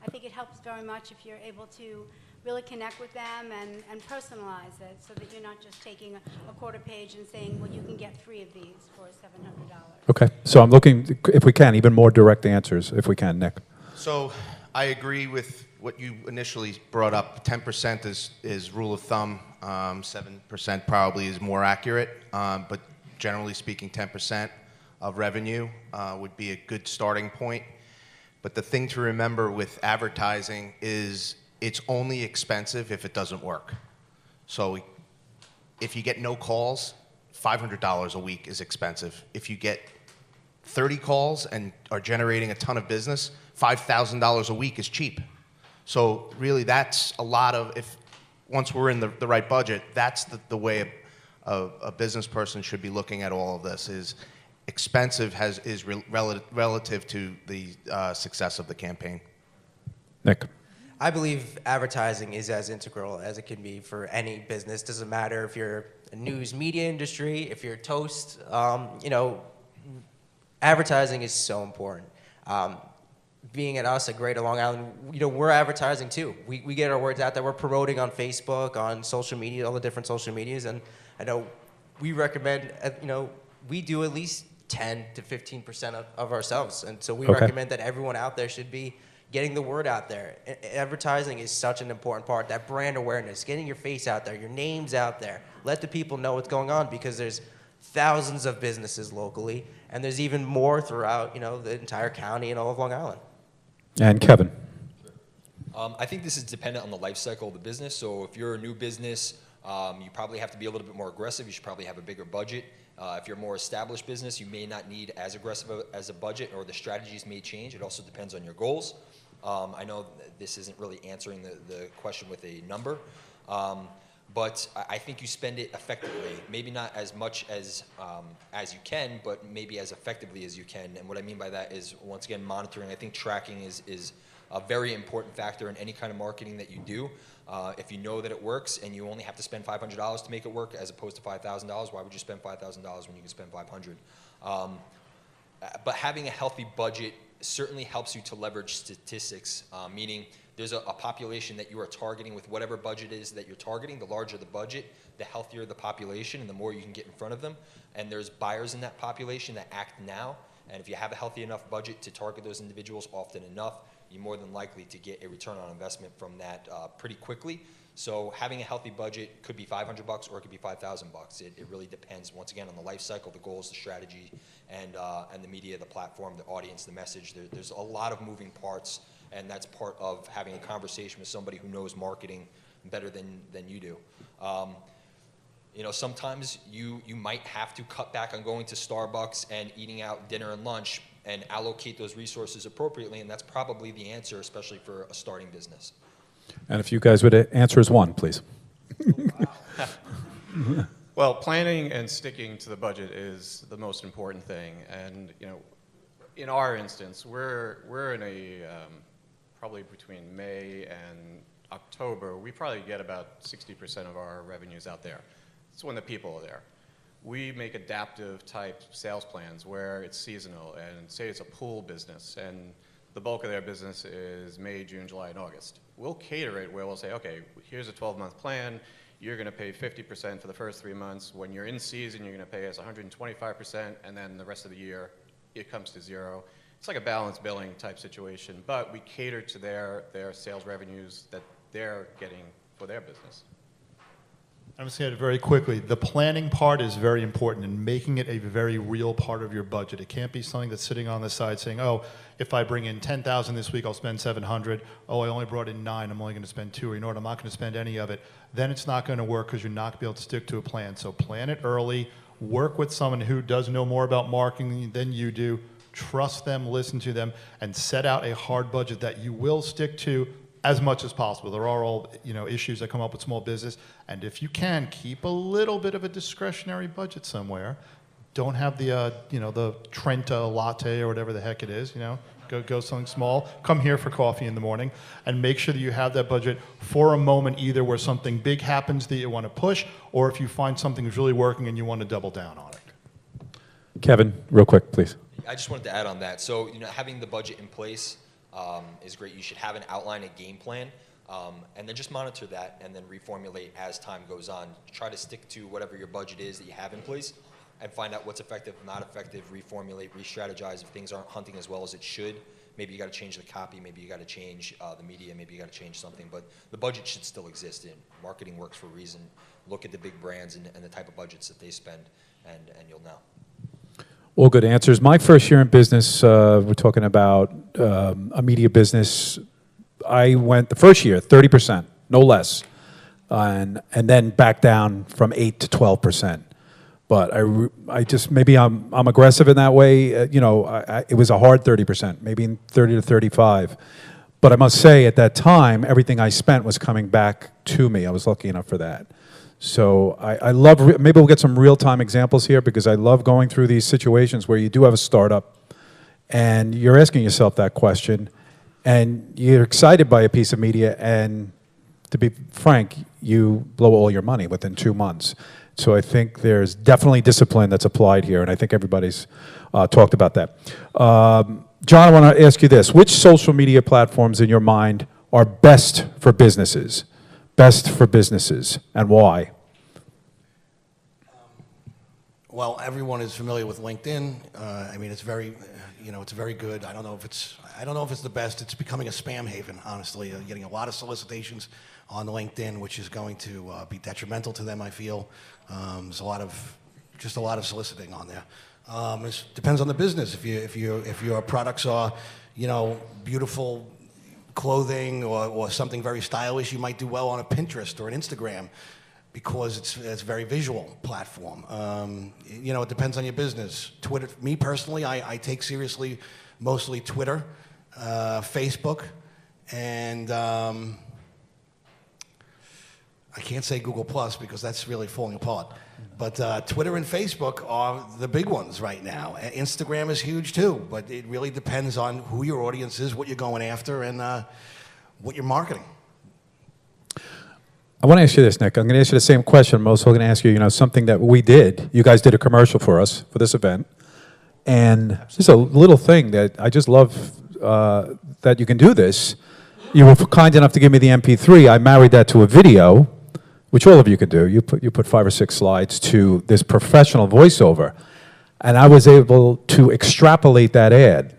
I think it helps very much if you're able to really connect with them and personalize it, so that you're not just taking a quarter page and saying, well, you can get 3 of these for $700. Okay, so I'm looking, if we can, even more direct answers, if we can. Nick? So I agree with what you initially brought up. 10% is rule of thumb. 7% probably is more accurate, but generally speaking, 10%. of revenue would be a good starting point. But the thing to remember with advertising is it's only expensive if it doesn't work. So if you get no calls, $500 a week is expensive. If you get 30 calls and are generating a ton of business, $5,000 a week is cheap. So really that's a lot of, once we're in the right budget, that's the way a business person should be looking at all of this, is expensive is relative to the success of the campaign. Nick. I believe advertising is as integral as it can be for any business. Doesn't matter if you're a news media industry, if you're Toast, advertising is so important. Being at us at Greater Long Island, we're advertising too. We get our words out there. We're promoting on Facebook, on social media, all the different social medias, and I know we recommend, we do at least 10 to 15% of ourselves, and so we recommend that everyone out there should be getting the word out there. Advertising is such an important part. That brand awareness, getting your face out there, your name's out there. Let the people know what's going on, because there's thousands of businesses locally, and there's even more throughout, the entire county and all of Long Island. And Kevin. I think this is dependent on the life cycle of the business. So if you're a new business, you probably have to be a little bit more aggressive. You should probably have a bigger budget. If you're a more established business, you may not need as aggressive as a budget, or the strategies may change. It also depends on your goals. I know this isn't really answering the question with a number, but I think you spend it effectively. Maybe not as much as you can, but maybe as effectively as you can. And what I mean by that is, once again, monitoring. I think tracking is a very important factor in any kind of marketing that you do. If you know that it works and you only have to spend $500 to make it work as opposed to $5,000, why would you spend $5,000 when you can spend $500? But having a healthy budget certainly helps you to leverage statistics, meaning there's a population that you are targeting with whatever budget is that you're targeting. The larger the budget, the healthier the population, and the more you can get in front of them. And there's buyers in that population that act now. And if you have a healthy enough budget to target those individuals often enough, you're more than likely to get a return on investment from that pretty quickly. So having a healthy budget could be $500 or it could be $5,000. It really depends, once again, on the life cycle, the goals, the strategy, and the media, the platform, the audience, the message. There's a lot of moving parts, and that's part of having a conversation with somebody who knows marketing better than you do. Sometimes you might have to cut back on going to Starbucks and eating out dinner and lunch and allocate those resources appropriately, and that's probably the answer, especially for a starting business. And if you guys would answer as one, please. Well, planning and sticking to the budget is the most important thing. And in our instance, we're in a probably between May and October, we probably get about 60% of our revenues out there. It's when the people are there. We make adaptive type sales plans where it's seasonal, and say it's a pool business and the bulk of their business is May, June, July, and August. We'll cater it where we'll say, okay, here's a 12-month plan. You're going to pay 50% for the first 3 months. When you're in season, you're going to pay us 125%, and then the rest of the year, it comes to zero. It's like a balanced billing type situation, but we cater to their sales revenues that they're getting for their business. I'm just going to say it very quickly. The planning part is very important in making it a very real part of your budget. It can't be something that's sitting on the side saying, oh, if I bring in 10,000 this week, I'll spend 700. Oh, I only brought in 9, I'm only going to spend 2. Or you know what, I'm not going to spend any of it. Then it's not going to work because you're not going to be able to stick to a plan. So plan it early. Work with someone who does know more about marketing than you do. Trust them, listen to them, and set out a hard budget that you will stick to as much as possible. There are all issues that come up with small business, and if you can, keep a little bit of a discretionary budget somewhere. Don't have the the Trenta latte or whatever the heck it is. Go something small. Come here for coffee in the morning, and make sure that you have that budget for a moment, either where something big happens that you want to push, or if you find something is really working and you want to double down on it. Kevin, real quick, please. I just wanted to add on that. So having the budget in place is great. You should have an outline, a game plan, and then just monitor that and then reformulate as time goes on. Try to stick to whatever your budget is that you have in place and find out what's effective, not effective, reformulate, re-strategize. If things aren't hunting as well as it should, maybe you got to change the copy, maybe you got to change the media, maybe you got to change something, but the budget should still exist. And marketing works for a reason. Look at the big brands and the type of budgets that they spend, and you'll know. All good answers. My first year in business, we're talking about a media business. I went the first year 30%, no less, and then back down from 8 to 12%. But I just maybe I'm aggressive in that way. You know, it was a hard 30%, maybe 30 to 35. But I must say, at that time, everything I spent was coming back to me. I was lucky enough for that. So I love, maybe we'll get some real-time examples here, because I love going through these situations where you do have a startup and you're asking yourself that question and you're excited by a piece of media, and to be frank, you blow all your money within 2 months. So I think there's definitely discipline that's applied here, and I think everybody's talked about that. John, I want to ask you this. Which social media platforms in your mind are best for businesses? Best for businesses, and why? Well, everyone is familiar with LinkedIn. I mean, it's very, it's very good. I don't know if it's the best. It's becoming a spam haven, honestly. Getting a lot of solicitations on LinkedIn, which is going to be detrimental to them, I feel. There's a lot of soliciting on there. It depends on the business. If your products are, beautiful clothing or something very stylish, you might do well on a Pinterest or an Instagram, because it's a very visual platform. It depends on your business. Twitter, me personally, I take seriously mostly Twitter, Facebook, and I can't say Google Plus because that's really falling apart. But Twitter and Facebook are the big ones right now. Instagram is huge too, but it really depends on who your audience is, what you're going after, and what you're marketing. I want to ask you this, Nick. I'm going to ask you the same question. I'm also going to ask you, something that we did. You guys did a commercial for us for this event. And just a little thing that I just love that you can do this. You were kind enough to give me the MP3. I married that to a video, which all of you can do. You put 5 or 6 slides to this professional voiceover. And I was able to extrapolate that ad.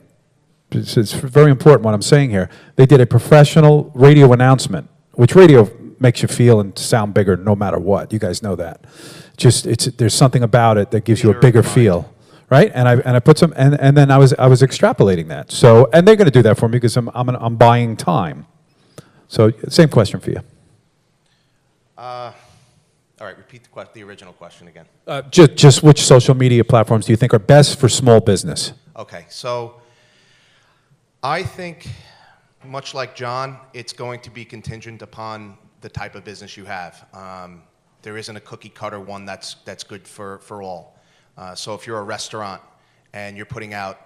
It's very important what I'm saying here. They did a professional radio announcement, which radio makes you feel and sound bigger no matter what. You guys know that. There's something about it that gives you a bigger feel, right? And I put some, and then I was extrapolating that. So, and they're going to do that for me because I'm buying time. So, same question for you. All right, repeat the original question again. Just which social media platforms do you think are best for small business? Okay, so I think, much like John, it's going to be contingent upon the type of business you have. There isn't a cookie cutter one that's good for all. So if you're a restaurant and you're putting out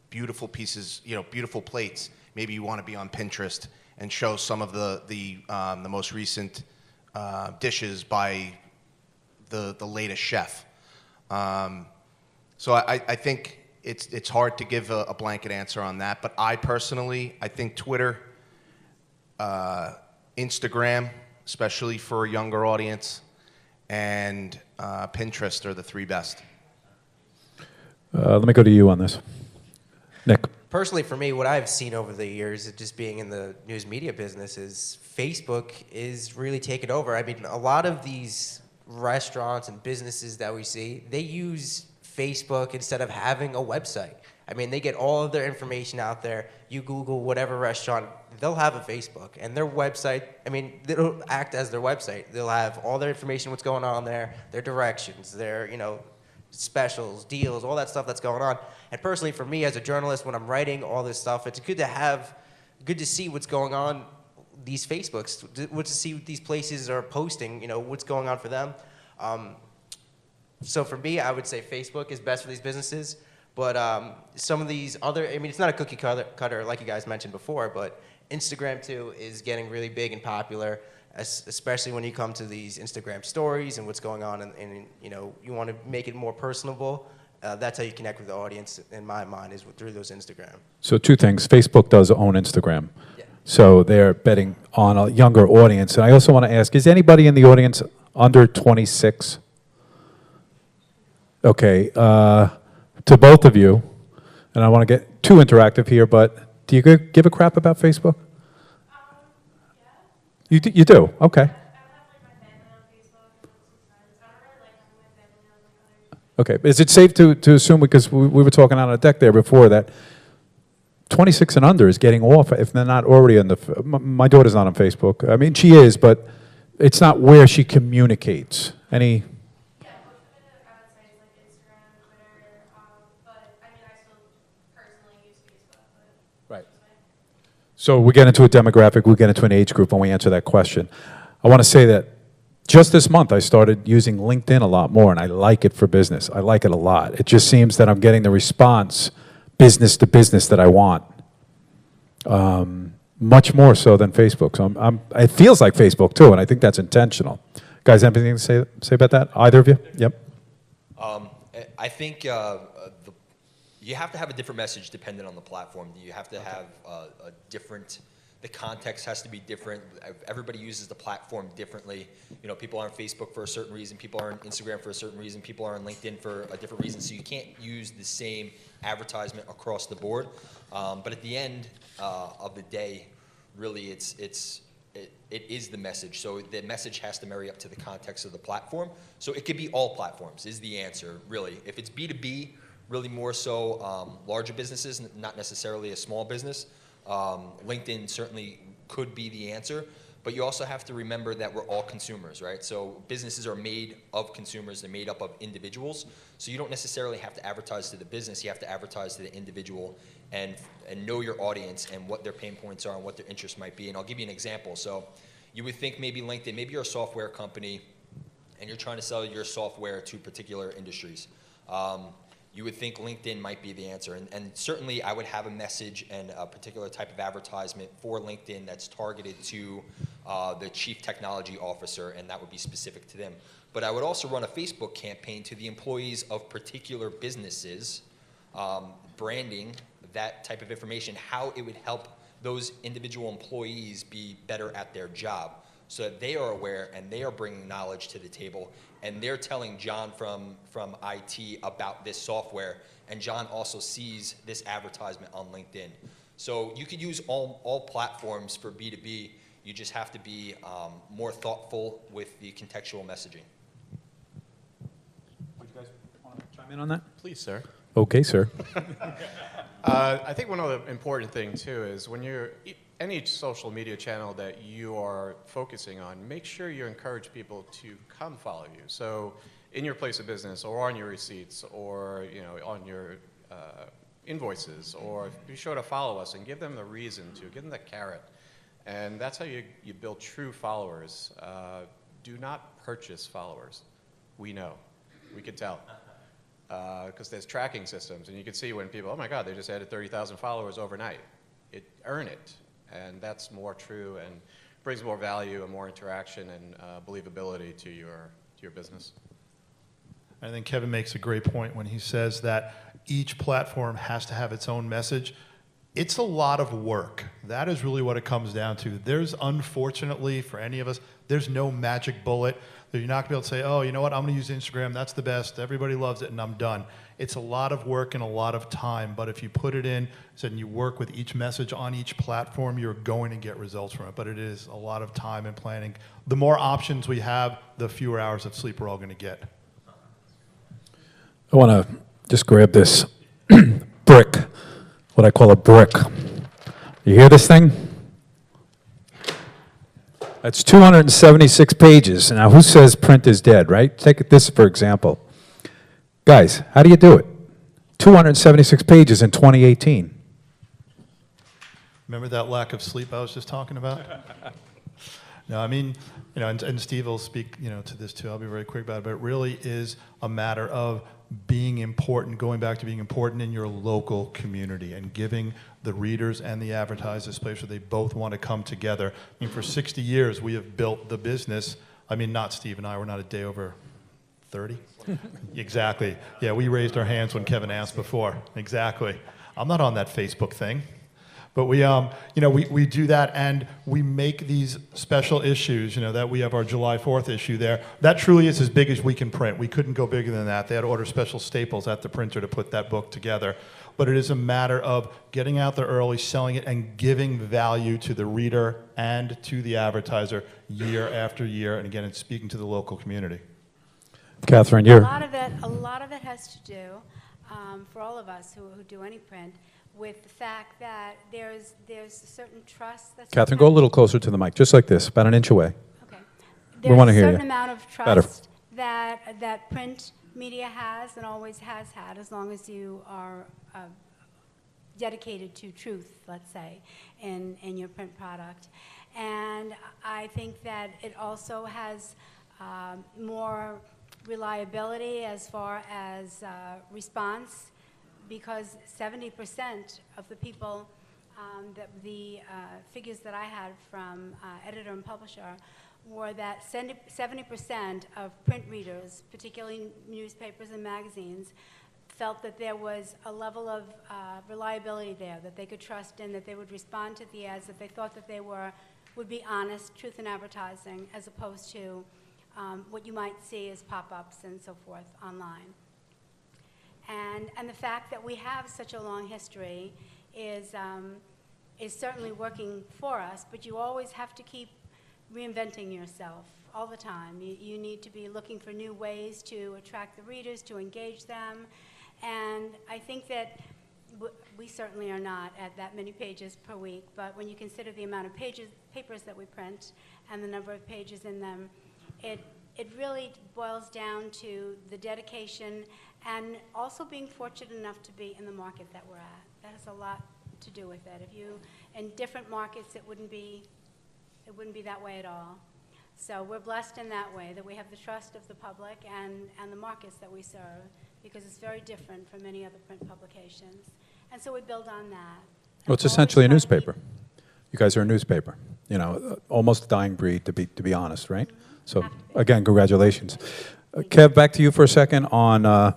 beautiful pieces, beautiful plates, maybe you want to be on Pinterest and show some of the most recent dishes by the latest chef. So I think it's hard to give a blanket answer on that, but I think Twitter, Instagram, especially for a younger audience, and Pinterest are the 3 best. Let me go to you on this. Nick. Personally, for me, what I've seen over the years, just being in the news media business, is Facebook is really taking over. I mean, a lot of these restaurants and businesses that we see, they use Facebook instead of having a website. I mean, they get all of their information out there. You Google whatever restaurant, they'll have a Facebook. And their website, I mean, it'll act as their website. They'll have all their information, what's going on there, their directions, their, specials, deals, all that stuff that's going on. And personally, for me as a journalist, when I'm writing all this stuff, it's good to see what's going on, these Facebooks, to see what these places are posting, what's going on for them. So for me, I would say Facebook is best for these businesses. But some of these other, it's not a cookie cutter like you guys mentioned before, but Instagram too is getting really big and popular, especially when you come to these Instagram stories and what's going on, and you want to make it more personable. That's how you connect with the audience, in my mind, is through those Instagram. So 2 things. Facebook does own Instagram. Yeah. So they're betting on a younger audience. And I also want to ask, is anybody in the audience under 26? Okay. To both of you, and I want to get too interactive here, but do you give a crap about Facebook? You do? Okay. Okay. Is it safe to assume, because we were talking on a deck there before, that 26 and under is getting off, if they're not already on my daughter's not on Facebook. I mean, she is, but it's not where she communicates. Any? Right. So we get into a demographic, we get into an age group when we answer that question. I want to say that just this month I started using LinkedIn a lot more, and I like it for business. I like it a lot. It just seems that I'm getting the response business to business that I want. Much more so than Facebook. So it feels like Facebook too, and I think that's intentional. Guys, anything to say about that? Either of you? Yep. I think you have to have a different message depending on the platform. You have to have a different, the context has to be different. Everybody uses the platform differently. You know, people are on Facebook for a certain reason, people are on Instagram for a certain reason, people are on LinkedIn for a different reason. So you can't use the same advertisement across the board. But at the end of the day, really it is the message. So the message has to marry up to the context of the platform. So it could be all platforms is the answer, really. If it's B2B, really more so larger businesses, not necessarily a small business. LinkedIn certainly could be the answer, but you also have to remember that we're all consumers, right? So businesses are made of consumers, they're made up of individuals, so you don't necessarily have to advertise to the business, you have to advertise to the individual and know your audience and what their pain points are and what their interests might be. And I'll give you an example. So you would think maybe LinkedIn, maybe you're a software company and you're trying to sell your software to particular industries. You would think LinkedIn might be the answer. And certainly I would have a message and a particular type of advertisement for LinkedIn that's targeted to the chief technology officer, and that would be specific to them. But I would also run a Facebook campaign to the employees of particular businesses, branding that type of information, how it would help those individual employees be better at their job, so that they are aware and they are bringing knowledge to the table, and they're telling John from IT about this software, and John also sees this advertisement on LinkedIn. So you could use all platforms for B2B. You just have to be more thoughtful with the contextual messaging. Would you guys want to chime in on that? Please, sir. Okay, sir. I think one of the important things too is when you're any social media channel that you are focusing on, make sure you encourage people to come follow you. So in your place of business or on your receipts or on your invoices, or be sure to follow us and give them the reason to, give them the carrot. And that's how you build true followers. Do not purchase followers. We know. We can tell. Because there's tracking systems, and you can see when people, oh my God, they just added 30,000 followers overnight. Earn it, and that's more true and brings more value and more interaction and believability to your business. I think Kevin makes a great point when he says that each platform has to have its own message. It's a lot of work. That is really what it comes down to. There's, unfortunately, for any of us, there's no magic bullet. You're not going to be able to say, oh, you know what, I'm going to use Instagram, that's the best, everybody loves it, and I'm done. It's a lot of work and a lot of time, but if you put it in, and you work with each message on each platform, you're going to get results from it, but it is a lot of time and planning. The more options we have, the fewer hours of sleep we're all going to get. I want to just grab this brick, what I call a brick. You hear this thing? That's 276 pages. Now, who says print is dead, right? Take this for example. Guys, how do you do it? 276 pages in 2018. Remember that lack of sleep I was just talking about? No, I mean, and Steve will speak, to this too. I'll be very quick about it, but it really is a matter of being important, going back to being important in your local community and giving the readers and the advertisers a place where they both want to come together. I mean, for 60 years, we have built the business. I mean, not Steve and I, we're not a day over 30. Exactly. Yeah, we raised our hands when Kevin asked before. Exactly. I'm not on that Facebook thing. But we do that, and we make these special issues, that we have our July 4th issue there. That truly is as big as we can print. We couldn't go bigger than that. They had to order special staples at the printer to put that book together. But it is a matter of getting out there early, selling it, and giving value to the reader and to the advertiser year after year, and again, it's speaking to the local community. Catherine, A you're. lot of it has to do, for all of us who do any print, with the fact that there's a certain trust that's Catherine, go a little closer to the mic, just like this, about an inch away. Okay. We want to There's a hear certain you. amount of Better. trust that print media has and always has had, as long as you are dedicated to truth, let's say, in your print product. And I think that it also has more reliability as far as response, because 70% of the people, the figures that I had from editor and publisher, were that 70% of print readers, particularly newspapers and magazines, felt that there was a level of reliability there, that they could trust in, that they would respond to the ads, that they thought that they would be honest, truth in advertising, as opposed to what you might see as pop-ups and so forth online. And the fact that we have such a long history is certainly working for us, but you always have to keep reinventing yourself all the time. You need to be looking for new ways to attract the readers, to engage them. And I think that we certainly are not at that many pages per week, but when you consider the amount of papers that we print and the number of pages in them, it really boils down to the dedication and also being fortunate enough to be in the market that we're at. That has a lot to do with it. If you, in different markets, it wouldn't be that way at all. So we're blessed in that way, that we have the trust of the public and the markets that we serve, because it's very different from many other print publications. And so we build on that. Well, it's essentially a newspaper. You guys are a newspaper. You know, almost a dying breed, to be honest, right? So, again, congratulations. Kev, back to you for a second on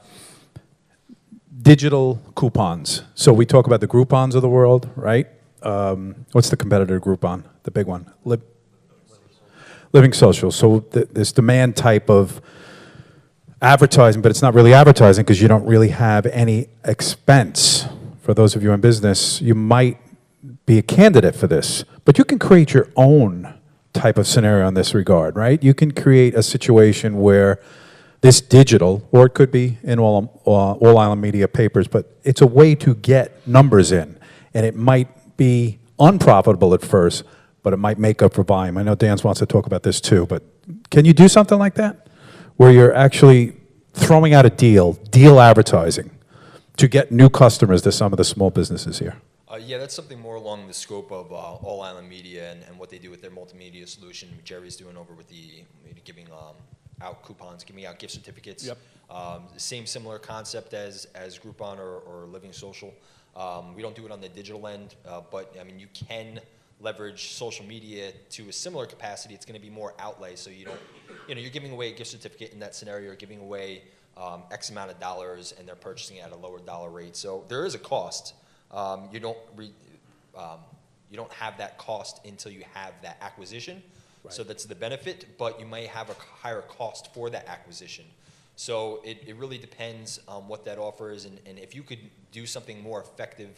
digital coupons. So we talk about the Groupons of the world, right? What's the competitor to Groupon? The big one. Living Social. So this demand type of advertising, but it's not really advertising because you don't really have any expense. For those of you in business, you might be a candidate for this, but you can create your own type of scenario in this regard, right? You can create a situation where this digital, or it could be in all Island Media papers, but it's a way to get numbers in, and it might be unprofitable at first, but it might make up for volume. I know Dan wants to talk about this too, but can you do something like that, where you're actually throwing out a deal advertising, to get new customers to some of the small businesses here? Yeah, that's something more along the scope of All Island Media and what they do with their multimedia solution. Jerry's doing over with the giving out coupons, giving out gift certificates. Yep. Same similar concept as Groupon or Living Social. We don't do it on the digital end, but I mean, you can leverage social media to a similar capacity. It's going to be more outlay, so you don't, you're giving away a gift certificate in that scenario. You're giving away X amount of dollars, and they're purchasing it at a lower dollar rate. So there is a cost. You don't have that cost until you have that acquisition. Right. So that's the benefit, but you may have a higher cost for that acquisition. So it really depends on what that offer is, and if you could do something more effective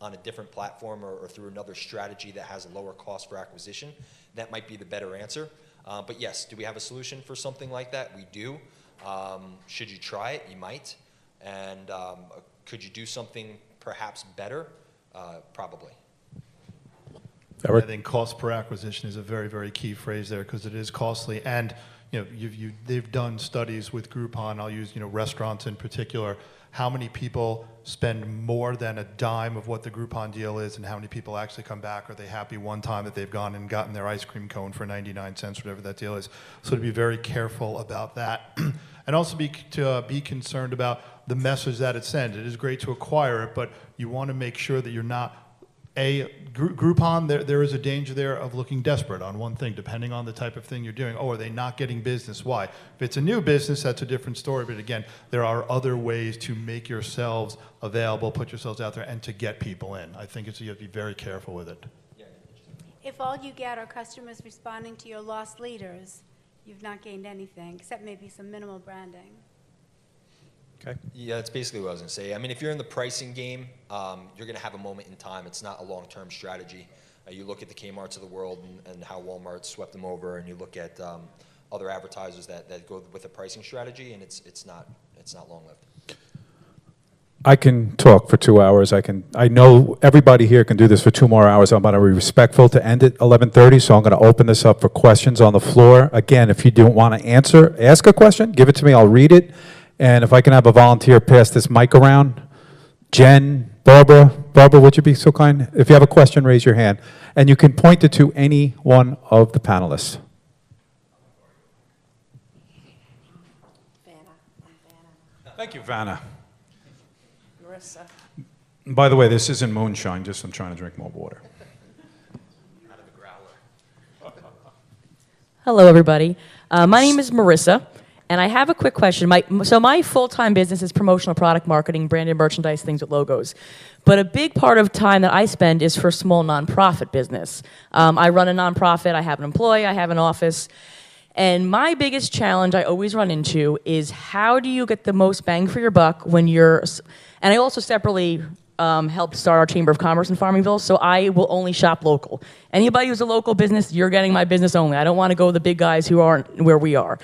on a different platform or through another strategy that has a lower cost for acquisition, that might be the better answer. But yes, do we have a solution for something like that? We do. Should you try it? You might. And could you do something perhaps better? Probably. I think cost per acquisition is a very, very key phrase there, because it is costly. And they've done studies with Groupon. I'll use restaurants in particular. How many people spend more than a dime of what the Groupon deal is, and how many people actually come back? Are they happy one time that they've gone and gotten their ice cream cone for 99 cents, whatever that deal is? So to be very careful about that, and also be concerned about the message that it sends. It is great to acquire it, but you want to make sure that you're not. Groupon, there is a danger there of looking desperate on one thing, depending on the type of thing you're doing. Oh, are they not getting business? Why? If it's a new business, that's a different story. But again, there are other ways to make yourselves available, put yourselves out there, and to get people in. I think you have to be very careful with it. If all you get are customers responding to your lost leaders, you've not gained anything, except maybe some minimal branding. Okay. Yeah, that's basically what I was going to say. I mean, if you're in the pricing game, you're going to have a moment in time. It's not a long-term strategy. You look at the Kmarts of the world and how Walmart swept them over, and you look at other advertisers that go with a pricing strategy, and it's not long-lived. I can talk for 2 hours. I know everybody here can do this for 2 more hours. I'm going to be respectful to end at 11:30, so I'm going to open this up for questions on the floor. Again, if you don't want to answer, ask a question, give it to me, I'll read it. And if I can have a volunteer pass this mic around, Jen, Barbara, would you be so kind? If you have a question, raise your hand. And you can point it to any one of the panelists. Thank you, Vanna. Marissa. By the way, this isn't moonshine, just I'm trying to drink more water. Hello, everybody. My name is Marissa, and I have a quick question. My full-time business is promotional product marketing, branded merchandise, things with logos. But a big part of time that I spend is for small nonprofit business. I run a nonprofit, I have an employee, I have an office. And my biggest challenge I always run into is how do you get the most bang for your buck when you're, and I also separately helped start our Chamber of Commerce in Farmingville, so I will only shop local. Anybody who's a local business, you're getting my business only. I don't want to go with the big guys who aren't where we are.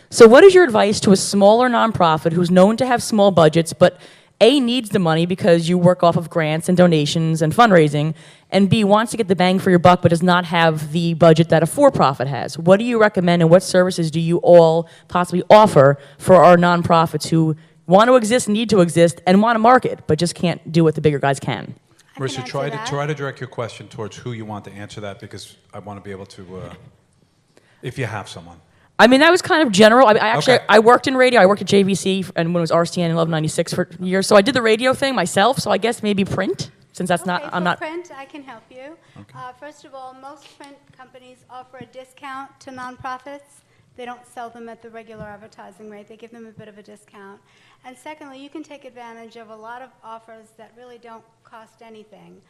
So what is your advice to a smaller nonprofit who's known to have small budgets, but A, needs the money because you work off of grants and donations and fundraising, and B, wants to get the bang for your buck but does not have the budget that a for-profit has? What do you recommend and what services do you all possibly offer for our nonprofits who want to exist, need to exist, and want to market, but just can't do what the bigger guys can? Marissa, try to direct your question towards who you want to answer that, because I want to be able to, if you have someone. I mean, that was kind of general. Okay. I worked in radio. I worked at JVC and when it was RCN in 1196 for years. So I did the radio thing myself. So I guess maybe print, since that's I'm not. Print, I can help you. Okay. First of all, most print companies offer a discount to nonprofits. They don't sell them at the regular advertising rate. They give them a bit of a discount. And secondly, you can take advantage of a lot of offers that really don't cost anything.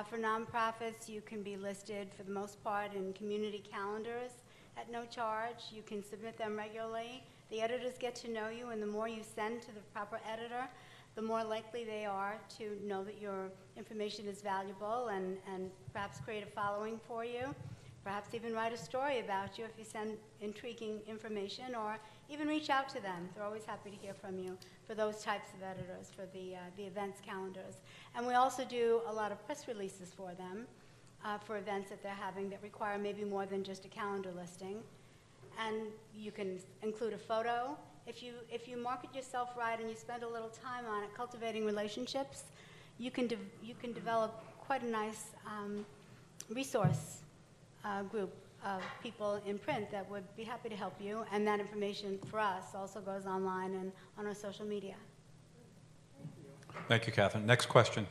For nonprofits, you can be listed for the most part in community calendars at no charge. You can submit them regularly. The editors get to know you, and the more you send to the proper editor, the more likely they are to know that your information is valuable and perhaps create a following for you, perhaps even write a story about you if you send intriguing information, or even reach out to them. They're always happy to hear from you for those types of editors, for the events calendars. And we also do a lot of press releases for them. For events that they're having that require maybe more than just a calendar listing. And you can include a photo. If you market yourself right and you spend a little time on it, cultivating relationships, you can develop quite a nice resource group of people in print that would be happy to help you. And that information for us also goes online and on our social media. Thank you, Catherine. Next question.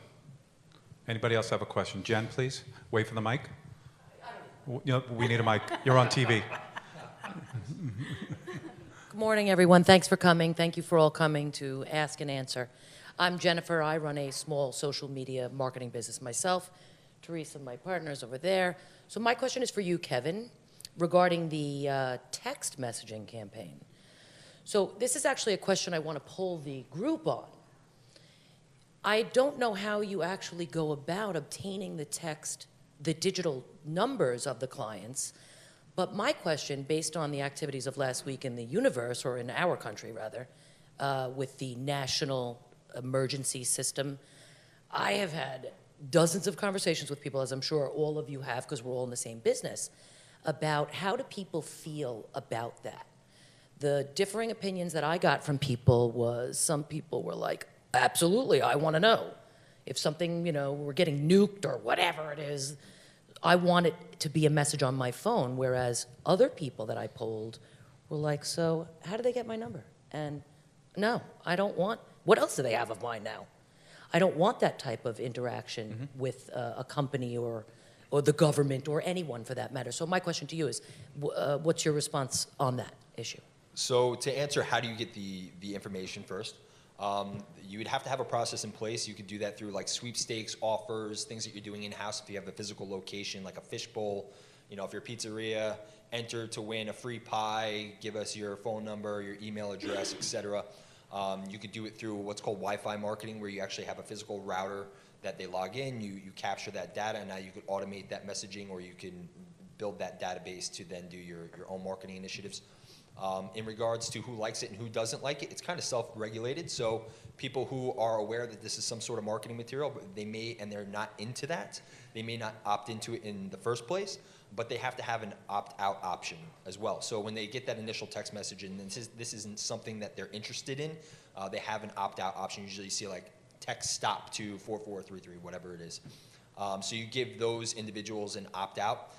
Anybody else have a question? Jen, please. Wait for the mic. We need a mic. You're on TV. Good morning, everyone. Thanks for coming. Thank you for all coming to ask and answer. I'm Jennifer. I run a small social media marketing business myself. Teresa, my partner's over there. So my question is for you, Kevin, regarding the text messaging campaign. So this is actually a question I want to poll the group on. I don't know how you actually go about obtaining the digital numbers of the clients, but my question, based on the activities of last week in the universe, or in our country rather, with the national emergency system, I have had dozens of conversations with people, as I'm sure all of you have, because we're all in the same business, about how do people feel about that. The differing opinions that I got from people was, some people were like, absolutely, I want to know. If something, we're getting nuked or whatever it is, I want it to be a message on my phone, whereas other people that I polled were like, so how do they get my number? And no, I don't want, what else do they have of mine now? I don't want that type of interaction with a company or the government or anyone for that matter. So my question to you is, what's your response on that issue? So to answer, how do you get the information first? You would have to have a process in place. You could do that through like sweepstakes, offers, things that you're doing in-house if you have a physical location, like a fishbowl. If you're a pizzeria, enter to win a free pie, give us your phone number, your email address, etc. You could do it through what's called Wi-Fi marketing, where you actually have a physical router that they log in, you capture that data, and now you could automate that messaging, or you can build that database to then do your own marketing initiatives. In regards to who likes it and who doesn't like it, it's kind of self-regulated. So people who are aware that this is some sort of marketing material, but they may, and they're not into that, they may not opt into it in the first place, but they have to have an opt-out option as well. So when they get that initial text message and this isn't something that they're interested in, they have an opt-out option. Usually you see like text stop to 4433, whatever it is. So you give those individuals an opt-out.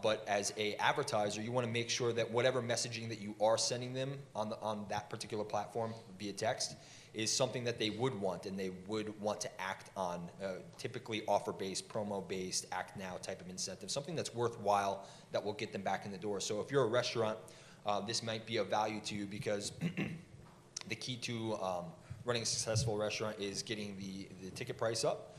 But as a advertiser, you want to make sure that whatever messaging that you are sending them on that particular platform via text is something that they would want and they would want to act on, typically offer-based, promo-based, act now type of incentive, something that's worthwhile that will get them back in the door. So if you're a restaurant, this might be of value to you because the key to running a successful restaurant is getting the ticket price up.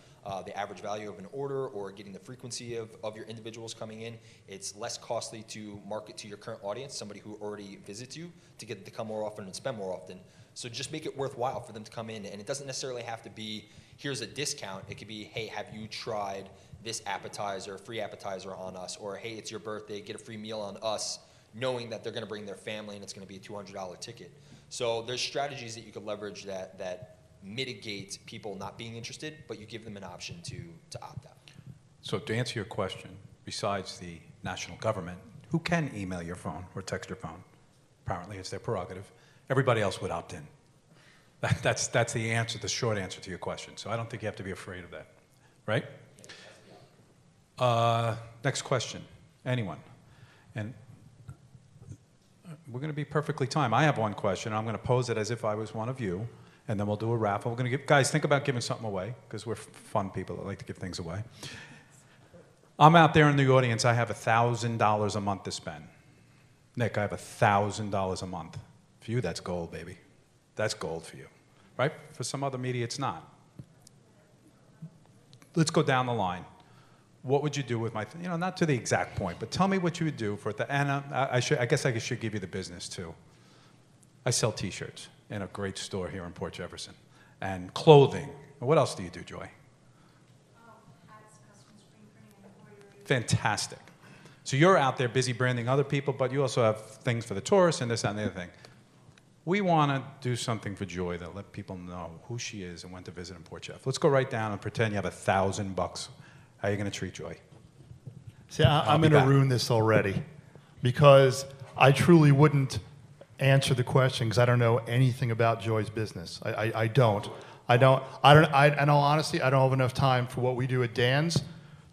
The average value of an order or getting the frequency of your individuals coming in. It's less costly to market to your current audience, somebody who already visits you, to get them to come more often and spend more often. So just make it worthwhile for them to come in. And it doesn't necessarily have to be, here's a discount. It could be, hey, have you tried this appetizer, free appetizer on us? Or, hey, it's your birthday, get a free meal on us, knowing that they're going to bring their family and it's going to be a $200 ticket. So there's strategies that you could leverage that mitigate people not being interested, but you give them an option to opt out. So to answer your question, besides the national government, who can email your phone or text your phone? Apparently it's their prerogative. Everybody else would opt in. That's the answer, the short answer to your question. So I don't think you have to be afraid of that, right? Next question, anyone? And we're going to be perfectly timed. I have one question. I'm going to pose it as if I was one of you. And then we'll do a raffle. We're going to give, guys, think about giving something away, because we're fun people that like to give things away. I'm out there in the audience. I have $1,000 a month to spend. Nick, I have $1,000 a month. For you, that's gold, baby. That's gold for you, right? For some other media, it's not. Let's go down the line. What would you do with my, not to the exact point, but tell me what you would do for it. And I guess I should give you the business, too. I sell T-shirts in a great store here in Port Jefferson, and clothing. What else do you do, Joy? Fantastic. So you're out there busy branding other people, but you also have things for the tourists and this, that, and the other thing. We want to do something for Joy that let people know who she is and when to visit in Port Jeff. Let's go right down and pretend you have $1,000. How are you going to treat Joy? See, I'm going to ruin this already, because I truly wouldn't answer the question because I don't know anything about Joy's business. I don't. In all honesty, I don't have enough time for what we do at Dan's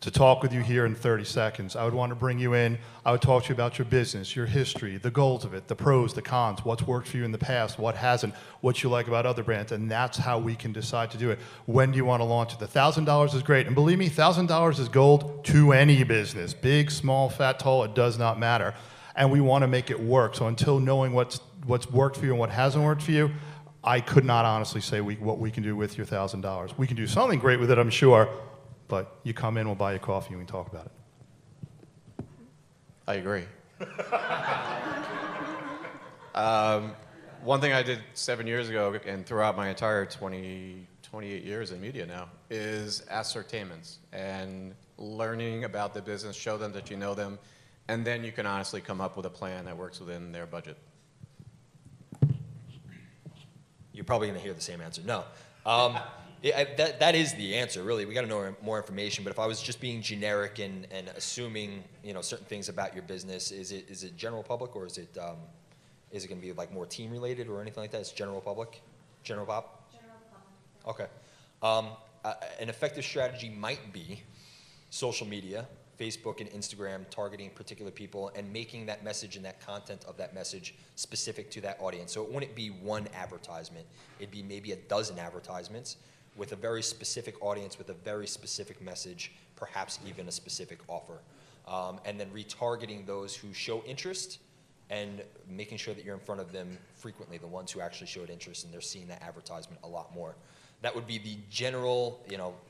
to talk with you here in 30 seconds. I would want to bring you in. I would talk to you about your business, your history, the goals of it, the pros, the cons, what's worked for you in the past, what hasn't, what you like about other brands, and that's how we can decide to do it. When do you want to launch it? The $1,000 is great, and believe me, $1,000 is gold to any business. Big, small, fat, tall, it does not matter. And we want to make it work. So until knowing what's worked for you and what hasn't worked for you, I could not honestly say what we can do with your $1,000. We can do something great with it, I'm sure, but you come in, we'll buy you coffee, and we can talk about it. I agree. One thing I did 7 years ago and throughout my entire 28 years in media now is ascertainments and learning about the business, show them that you know them, and then you can honestly come up with a plan that works within their budget. You're probably going to hear the same answer. No. That is the answer, really. We got to know more information. But if I was just being generic and assuming, certain things about your business, is it general public, or is it going to be like more team related or anything like that? It's general public, general pop. General public. Okay. An effective strategy might be social media, Facebook and Instagram, targeting particular people and making that message and that content of that message specific to that audience. So it wouldn't be one advertisement. It'd be maybe a dozen advertisements with a very specific audience, with a very specific message, perhaps even a specific offer. And then retargeting those who show interest and making sure that you're in front of them frequently, the ones who actually showed interest and they're seeing that advertisement a lot more. That would be the general,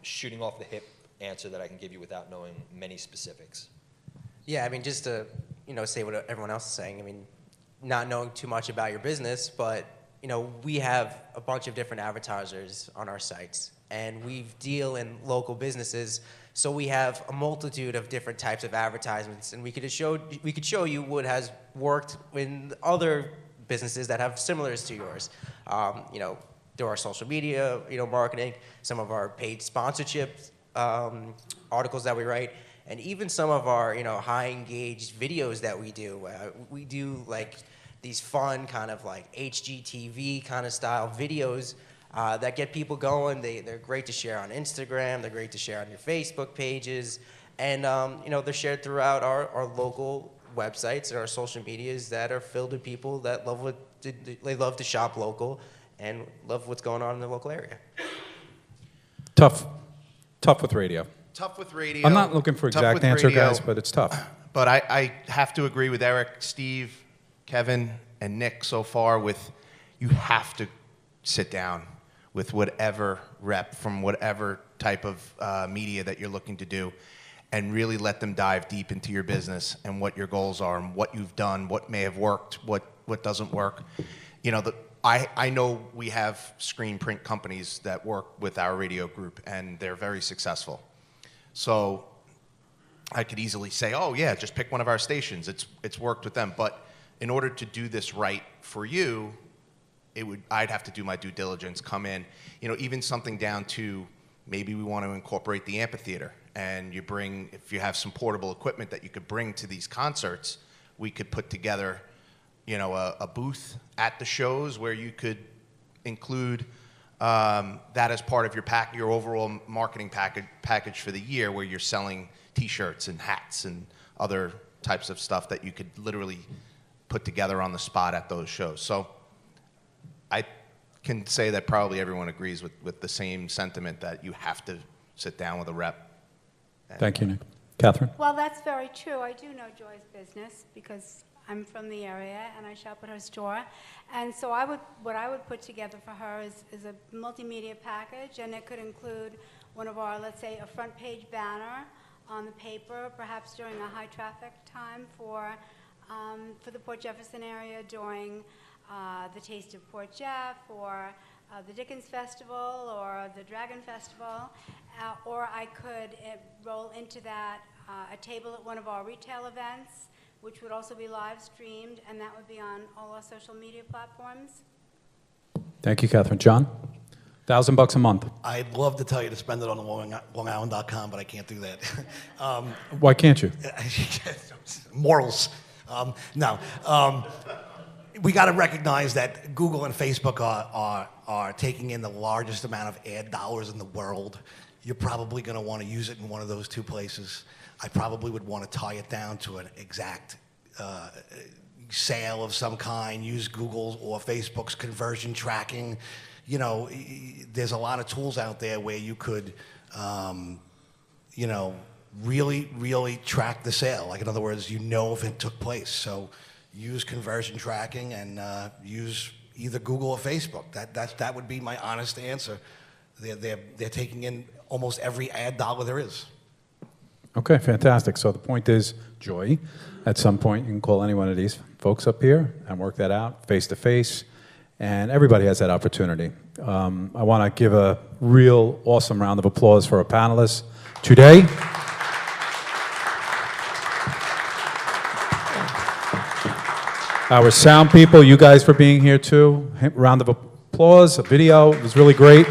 shooting off the hip answer that I can give you without knowing many specifics. Yeah, just to, say what everyone else is saying, not knowing too much about your business, but, we have a bunch of different advertisers on our sites, and we deal in local businesses. So we have a multitude of different types of advertisements, and we could show you what has worked in other businesses that have similars to yours. You know, through our social media, you know, marketing, some of our paid sponsorship articles that we write, and even some of our, you know, high engaged videos that we do. We do like these fun kind of like HGTV kind of style videos that get people going. They're great to share on Instagram. They're great to share on your Facebook pages. And, you know, they're shared throughout our local websites and our social medias that are filled with people that they love to shop local and love what's going on in the local area. Tough with radio. Tough with radio. I'm not looking for Tough exact with answer, radio. guys, but it's tough. But I have to agree with Eric, Steve, Kevin, and Nick so far with you have to sit down with whatever rep from whatever type of media that you're looking to do and really let them dive deep into your business and what your goals are and what you've done, what may have worked, what doesn't work. You know, I know we have screen print companies that work with our radio group, and they're very successful. So I could easily say, oh, yeah, just pick one of our stations. It's worked with them. But in order to do this right for you, I'd have to do my due diligence, come in, you know, even something down to maybe we want to incorporate the amphitheater. And you bring, if you have some portable equipment that you could bring to these concerts, we could put together, you know, a booth at the shows where you could include that as part of your overall marketing package for the year, where you're selling T-shirts and hats and other types of stuff that you could literally put together on the spot at those shows. So I can say that probably everyone agrees with the same sentiment that you have to sit down with a rep. Thank you, Nick. Catherine? Well, that's very true. I do know Joy's business because I'm from the area and I shop at her store. And so what I would put together for her is a multimedia package, and it could include one of our, let's say, a front page banner on the paper, perhaps during a high traffic time for the Port Jefferson area during the Taste of Port Jeff, or the Dickens Festival, or the Dragon Festival, or I could roll into that a table at one of our retail events, which would also be live streamed, and that would be on all our social media platforms. Thank you, Catherine. John? $1,000 a month. I'd love to tell you to spend it on LongIsland.com, but I can't do that. Why can't you? Morals. No. We got to recognize that Google and Facebook are taking in the largest amount of ad dollars in the world. You're probably going to want to use it in one of those two places. I probably would want to tie it down to an exact sale of some kind, use Google's or Facebook's conversion tracking. You know, there's a lot of tools out there where you could, you know, really track the sale. Like, in other words, you know if it took place. So use conversion tracking and use either Google or Facebook. That would be my honest answer. They're taking in almost every ad dollar there is. Okay, fantastic. So the point is, Joy, at some point you can call any one of these folks up here and work that out face to face, and everybody has that opportunity. I want to give a real awesome round of applause for our panelists today. Our sound people, you guys for being here too. Round of applause, a video, it was really great.